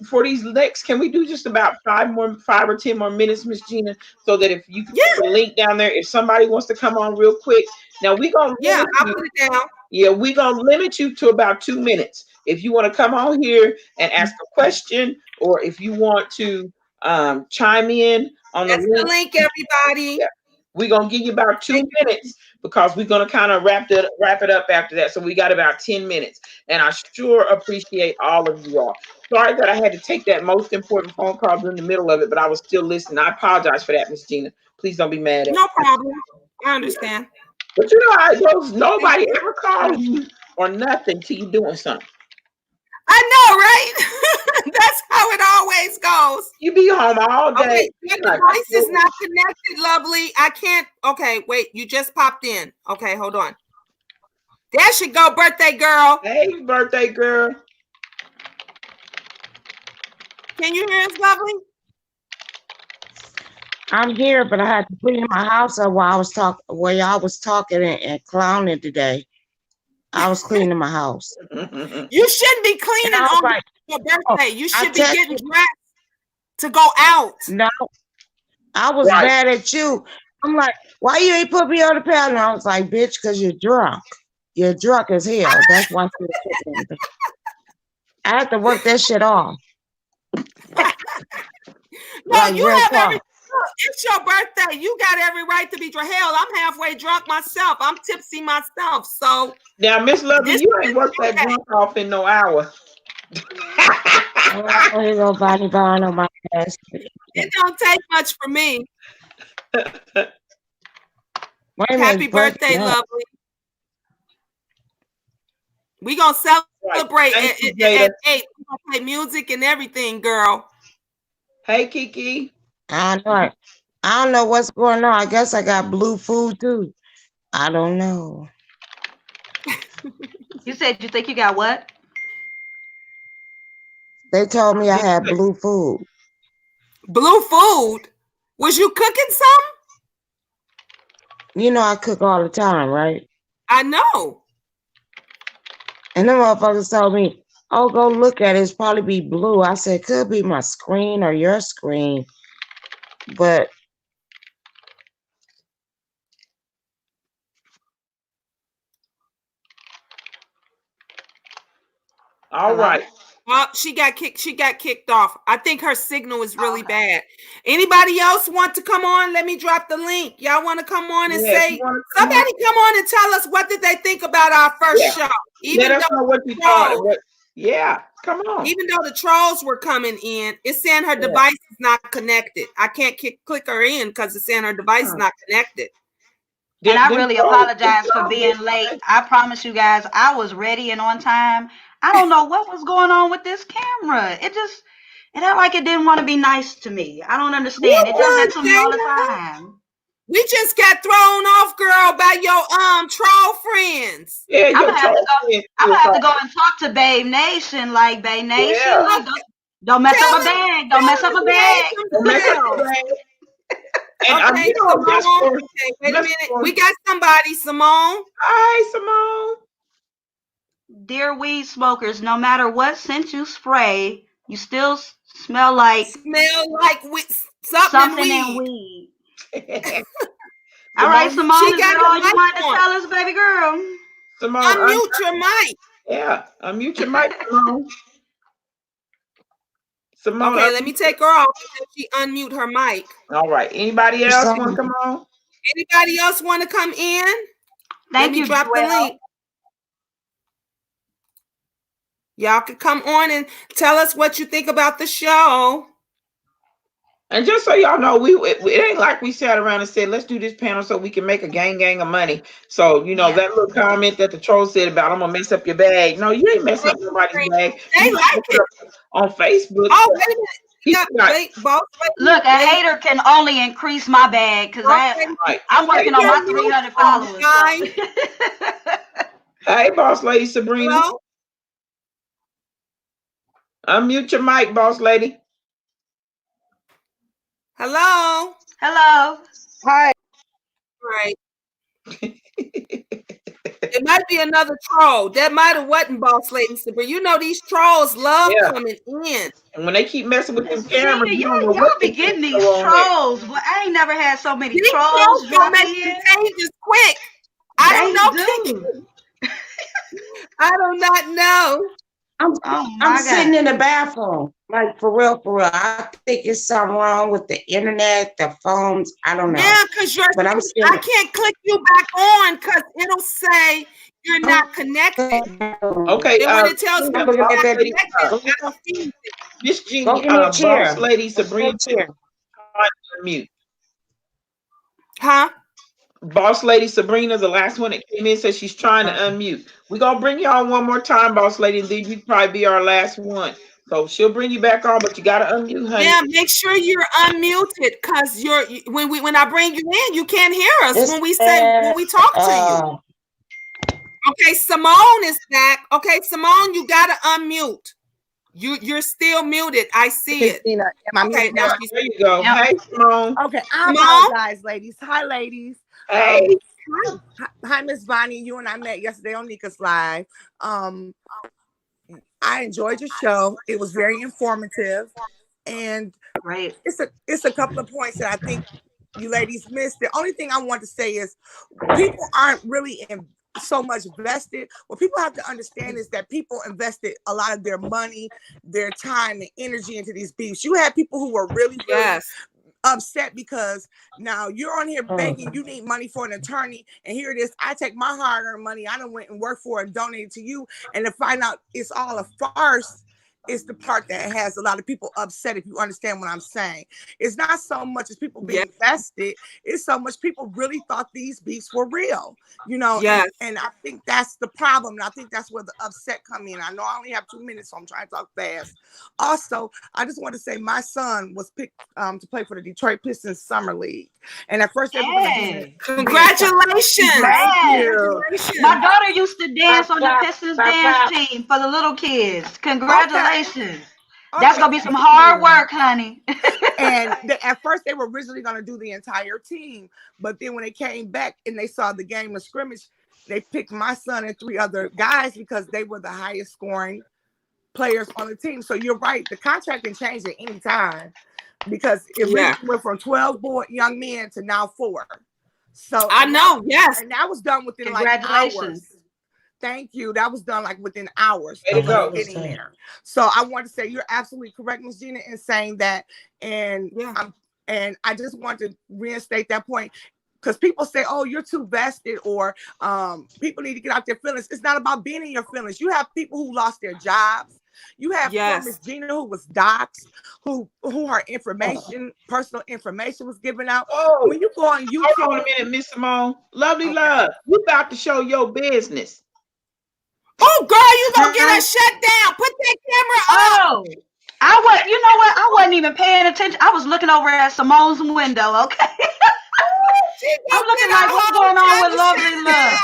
for these next, can we do just about 5 or 10 more minutes, Miss Gina, so that if you can put the link down there, if somebody wants to come on real quick. Now we're gonna I'll put it down. Yeah, we're gonna limit you to about 2 minutes. If you want to come on here and ask a question, or if you want to chime in on That's the the link, everybody. yeah, we're gonna give you about 2 minutes, because we're gonna kind of wrap it up after that. So we got about 10 minutes, and I sure appreciate all of you all. Sorry that I had to take that most important phone call in the middle of it, but I was still listening. I apologize for that, Miss Gina. Please don't be mad at me. No problem. I understand. But you know how it goes. Nobody ever calls you or nothing till you doing something. I know, right? That's how it always goes. You be home all day. Okay, your device is not connected, lovely. I can't. Okay, wait. You just popped in. Okay, hold on. There she go, birthday girl. Hey, birthday girl. Can you hear us, lovely? I'm here, but I had to clean my house up while y'all was talking and clowning today. I was cleaning my house. You shouldn't be cleaning on your birthday. You should be getting dressed to go out. No, I was mad at you. I'm like, why you ain't put me on the panel? And I was like, bitch, because you're drunk. You're drunk as hell. That's why I had to work that shit off. No, you have it's your birthday. You got every right to be drunk. Hell, I'm halfway drunk myself. I'm tipsy myself. So now, Miss Lovely, you ain't worked that drunk off in no hour. Oh, here go Bonnie Bond on my ass. It don't take much for me. Happy birthday, lovely. We gonna celebrate at 8. We gonna play music and everything, girl. Hey, Kiki. I don't know what's going on. I guess I got blue food too. I don't know. You said you think you got what? They told me I had blue food. Blue food? Was you cooking something? You know I cook all the time, right? I know. And them motherfuckers told me, oh, go look at it. It's probably be blue. I said, could be my screen or your screen. But All Hello? right. Well, she got kicked off. I think her signal is really bad. Anybody else want to come on? Let me drop the link. Y'all want to come on and Yeah, if say, you wanna come somebody come on and tell us what did they think about our first Yeah. show? Let us know what you thought. trolls, Yeah, come on. even though the trolls were coming in, it's saying her device is not connected. I can't click her in because it's saying her device is not connected. And I Them really trolls- apologize them for trolls being get- late. I promise you guys, I was ready and on time. I don't know what was going on with this camera. It act like it didn't want to be nice to me. I don't understand. It does that to me all the time. We just got thrown off, girl, by your troll friends. Yeah, I'm your gonna have to trolls go. get I'm gonna have to off. go and talk to Babe Nation. Like, Babe Nation, Yeah. like, don't mess up Tell my them- bag. Don't mess up my bag. Don't mess up your bag. And Okay, you know, Simone. just for, Okay, wait a just minute. for- We got somebody, Simone. Hi, Simone. Dear weed smokers, no matter what scent you spray, you still smell like Something in weed. weed. All right, Simone, She is got that her all you mic wanted to on. tell us, baby girl? Simone, Unmute your mic. Yeah, unmute your mic, Simone. Simone. Okay, let me take her off until she unmute her mic. All right. Anybody else want to come on? Anybody else want to come in? Thank you, Let me drop the link. Y'all can come on and tell us what you think about the show. And just so y'all know, it ain't like we sat around and said, let's do this panel so we can make a gang of money. So, you know, that little comment that the troll said about, I'm going to mess up your bag. No, you ain't messing up nobody's bag. They like it. On Facebook. Oh, wait a minute. Look, a hater can only increase my bag because I'm working on my 300 followers. So. Hey, boss lady Sabrina. Hello? Unmute your mic, boss lady. Hello. Hello. Hi. Right. It might be another troll. That might have wasn't boss lady Sabrina. You know these trolls love coming in. And when they keep messing with them cameras, y'all be getting these trolls. But I ain't never had so many These trolls drop make in. contagious quick. I don't know. I do not know. I'm sitting in the bathroom, like for real. I think it's something wrong with the internet, the phones. I don't know. Yeah, because I can't click you back on because it'll say you're not connected. Okay. And when it tells me you're not connected, I don't see it. Miss Jeannie, Go give me a chair. boss lady Sabrina, mute. Huh? Boss lady Sabrina, the last one that came in, says she's trying to unmute. We're gonna bring you on one more time, boss lady, and then you probably be our last one. So she'll bring you back on, but you gotta unmute, honey. Yeah, make sure you're unmuted because when I bring you in, you can't hear us when we talk to you. Okay, Simone is back. Okay, Simone, you gotta unmute. You're still muted. I see it. Am I muted now? There you go. Yep. Hey, Simone. Okay, I apologize, ladies. Hi, ladies. Hey. Hi, Miss Bonnie. You and I met yesterday on Nika's Live. I enjoyed your show. It was very informative, and it's a couple of points that I think you ladies missed. The only thing I want to say is people aren't really so much vested. What people have to understand is that people invested a lot of their money, their time, and energy into these beefs. You had people who were really upset because now you're on here begging, you need money for an attorney, and here it is. I take my hard-earned money, I done went and worked for it and donated to you, and to find out it's all a farce is the part that has a lot of people upset, if you understand what I'm saying. It's not so much as people being vested, it's so much people really thought these beefs were real, you know. And I think that's the problem, and I think that's where the upset come in. I know I only have 2 minutes, so I'm trying to talk fast. Also, I just want to say my son was picked to play for the Detroit Pistons Summer League, and at first they were going to congratulations. Thank you. My daughter used to dance on the Pistons dance team for the little kids. Congratulations. That's gonna be some hard work, honey. And at first they were originally going to do the entire team, but then when they came back and they saw the game of scrimmage, they picked my son and 3 other guys because they were the highest scoring players on the team. So you're right, the contract can change at any time, because it went from 12 young men to now 4. So I know, and that was done within like hours. Thank you. That was done like within hours Way to of go. getting there. So I want to say you're absolutely correct, Ms. Gina, in saying that. And I just want to reinstate that point. Because people say, oh, you're too vested, or people need to get out their feelings. It's not about being in your feelings. You have people who lost their jobs. You have Miss Gina who was doxxed, who her information, personal information was given out. Oh, when you go on YouTube, hold on a minute, Miss Simone. Lovely love. You about to show your business. Oh, girl, you gonna get us shut down. Put that camera up. You know what? I wasn't even paying attention. I was looking over at Simone's window, okay? I'm looking like, what's going on with Lovely Love?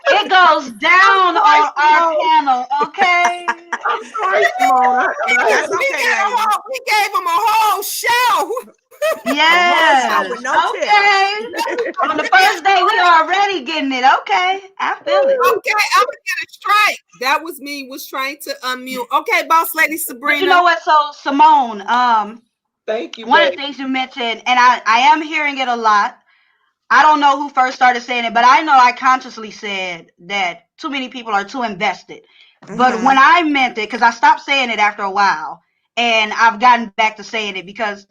It goes down on our panel, okay? I'm sorry, Simone. That's okay, lady. We gave him a whole show. Yes. With no okay. On the first day, we already getting it. Okay. I feel it. Okay, I'm gonna get a strike. That was me, was trying to unmute. Okay, boss lady Sabrina. But you know what? So Simone, thank you. One of the things you mentioned, and I am hearing it a lot. I don't know who first started saying it, but I know I consciously said that too many people are too invested. But when I meant it, because I stopped saying it after a while, and I've gotten back to saying it because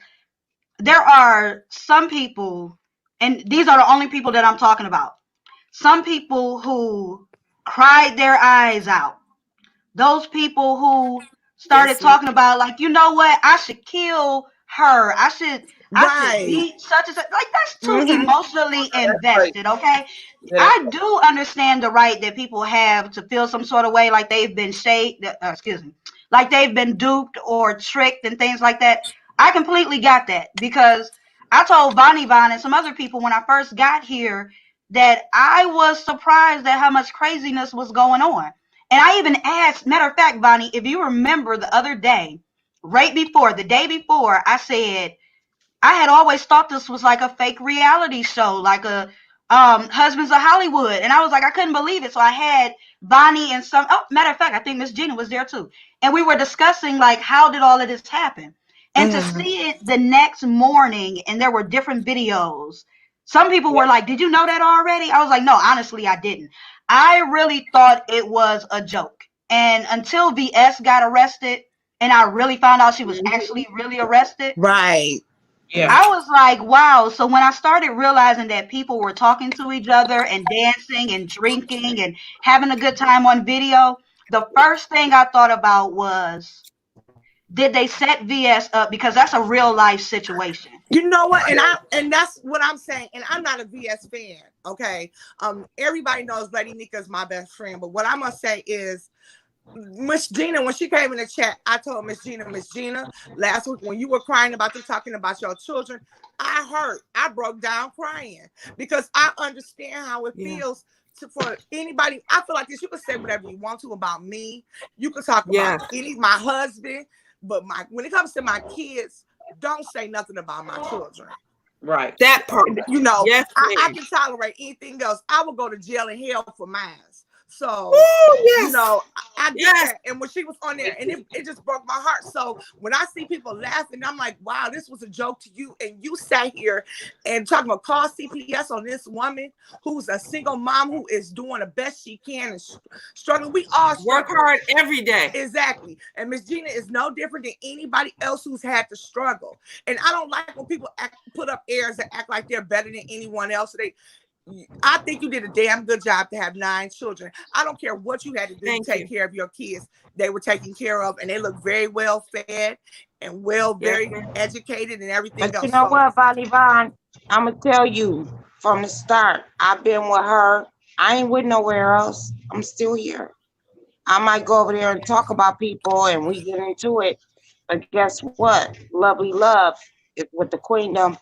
there are some people, and these are the only people that I'm talking about. Some people who cried their eyes out. Those people who started talking about, like, you know what? I should kill her. I should beat such and such. Like, that's too emotionally invested, okay? I do understand the right that people have to feel some sort of way, like they've been like they've been duped or tricked and things like that. I completely got that, because I told Vonnie Von and some other people when I first got here that I was surprised at how much craziness was going on. And I even asked, matter of fact, Vonnie, if you remember the other day, the day before, I said, I had always thought this was like a fake reality show, like a Husbands of Hollywood. And I was like, I couldn't believe it. So I had Vonnie and matter of fact, I think Miss Gina was there too. And we were discussing, like, how did all of this happen? And to see it the next morning, and there were different videos. Some people were like, did you know that already? I was like, no, honestly, I didn't. I really thought it was a joke. And until VS got arrested, and I really found out she was actually really arrested. Right. Yeah. I was like, wow. So when I started realizing that people were talking to each other and dancing and drinking and having a good time on video, the first thing I thought about was, did they set VS up? Because that's a real life situation. You know what? And that's what I'm saying. And I'm not a VS fan. Okay. Everybody knows Lady Nika is my best friend. But what I'm gonna say is, Miss Gina, when she came in the chat, I told Miss Gina, last week when you were crying about them talking about your children, I broke down crying, because I understand how it feels for anybody. I feel like this. You can say whatever you want to about me. You can talk about my husband, but when it comes to my kids, don't say nothing about my children. Right. That part. You know, I can tolerate anything else. I will go to jail and hell for mine. So, you know, I get that. And when she was on there, and it just broke my heart. So when I see people laughing, I'm like, wow, this was a joke to you. And you sat here and talking about call CPS on this woman who's a single mom who is doing the best she can and struggling. We all work hard every day. Exactly. And Miss Gina is no different than anybody else who's had to struggle. And I don't like when people put up airs and act like they're better than anyone else. I think you did a damn good job to have 9 children. I don't care what you had to do to take care of your kids. They were taken care of, and they look very well fed and very educated and everything else. You know what, Vonnie Von? I'm going to tell you from the start, I've been with her. I ain't with nowhere else. I'm still here. I might go over there and talk about people and we get into it. But guess what? Lovely love is with the Queendom.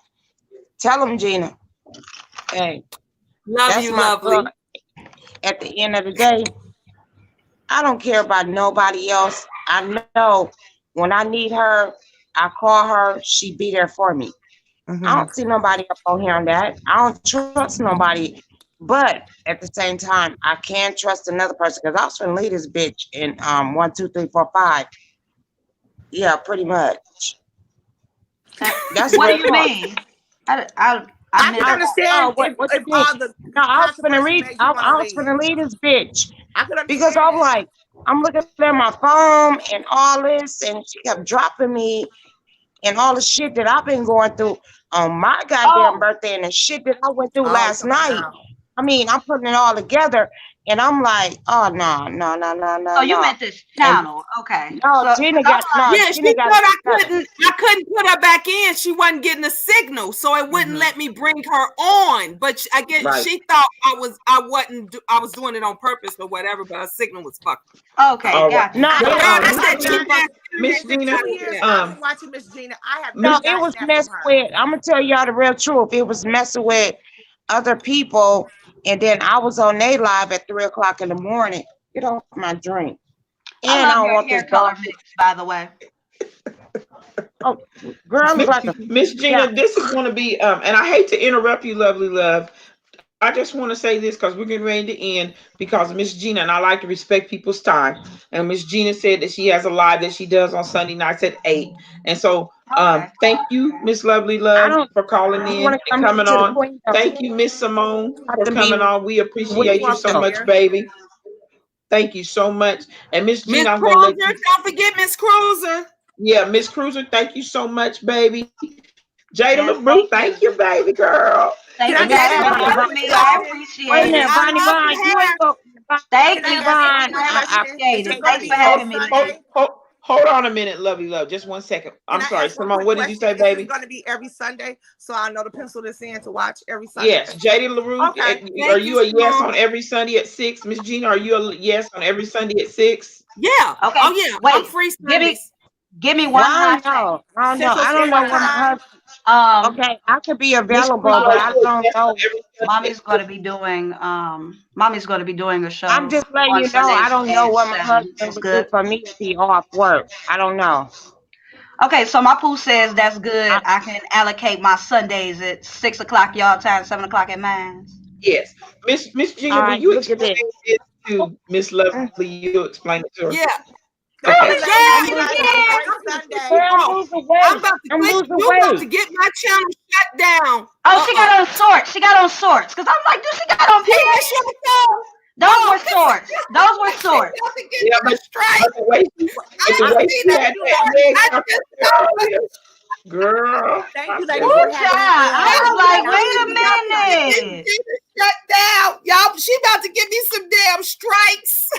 Tell them, Gina. Hey. Love you, lovely. Girl. At the end of the day, I don't care about nobody else. I know when I need her, I call her, she be there for me. I don't see nobody up on here on that. I don't trust nobody. But at the same time, I can't trust another person, because I was gonna leave this bitch in 1, 2, 3, 4, 5. Yeah, pretty much. That's what do you mean? I can understand what if you all the no, I was gonna consequences read. made you I want to was leave. gonna leave this bitch I could understand because I'm that. like, I'm looking at my phone and all this, and she kept dropping me and all the shit that I've been going through on my goddamn birthday and the shit that I went through last night. I mean, I'm putting it all together, and I'm like, oh no. Oh, you meant this channel, okay? No, So, Gina got no. Yeah, she Gina said got. I couldn't put her back in. She wasn't getting a signal, so it wouldn't let me bring her on. But I guess she thought I was doing it on purpose or whatever. But her signal was fucked. Okay, gotcha. No, Miss Gina. I've been watching Miss Gina. I have no, it was messing with. I'm gonna tell y'all the real truth. It was messing with other people, and then I was on they live at 3:00 in the morning. Get off my drink. And I love don't your want hair this color dog. mix, by the way. Oh, girl, it's like a Miss Gina, this is going to be, and I hate to interrupt you, lovely love. I just want to say this because we're getting ready to end because Miss Gina, and I like to respect people's time. And Miss Gina said that she has a live that she does on Sunday nights at 8. And so thank you, Miss Lovely Love, for calling in and coming on. Thank you, Miss Simone, for coming on. We appreciate you so much, baby. Thank you so much. And Miss Gina, I'm going to let you. Don't forget Miss Cruiser. Yeah, Miss Cruiser, thank you so much, baby. Jada LaBrue, thank you, baby girl. Thank you guys for having me. I appreciate it. Thank you, Vaughn. I appreciate it. Thanks for having me. Hold on a minute, lovely love. Just 1 second. I'm sorry, Simone. What did you say, baby? It's going to be every Sunday, so I know to pencil this in to watch every Sunday. Yes, Jada LaRue. Okay. Are you a yes on every Sunday at 6? Miss Gina, are you a yes on every Sunday at 6? Yeah. Okay. Oh yeah. Wait, I'm free Sundays. Give me one hot second. I don't know what her. Okay, I could be available, but I don't know. Mommy's going to be doing a show. I'm just letting you know. I don't know what my husband would do for me if he off work. I don't know. Okay, so my poo says that's good. I can allocate my Sundays at 6:00 y'all time, 7:00 at mine. Yes, Miss Gina, will you explain this to Miss Lovely? You explain it to her. Yeah. Okay. I'm about to get my channel shut down. Oh, she got on shorts. She got on shorts. Because I'm like, dude, she got on pants. Those were shorts. Those were shorts. Yeah, but the way she had that leg, girl. Thank you, ladies, for having me. I was like, wait a minute. Shut down. Y'all, she about to give me some damn strikes.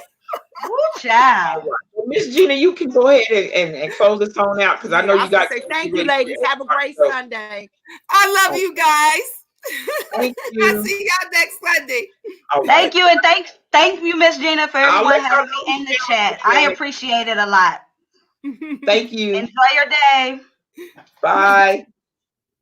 Child. Miss Gina, you can go ahead and close this on out because I know you got. Thank you, ladies. Have a great Sunday. I love you guys. Thank you. I'll see y'all next Sunday. Right. Thank you, and thank you, Miss Gina, for everyone having me in the chat. I appreciate it a lot. Thank you. Enjoy your day. Bye.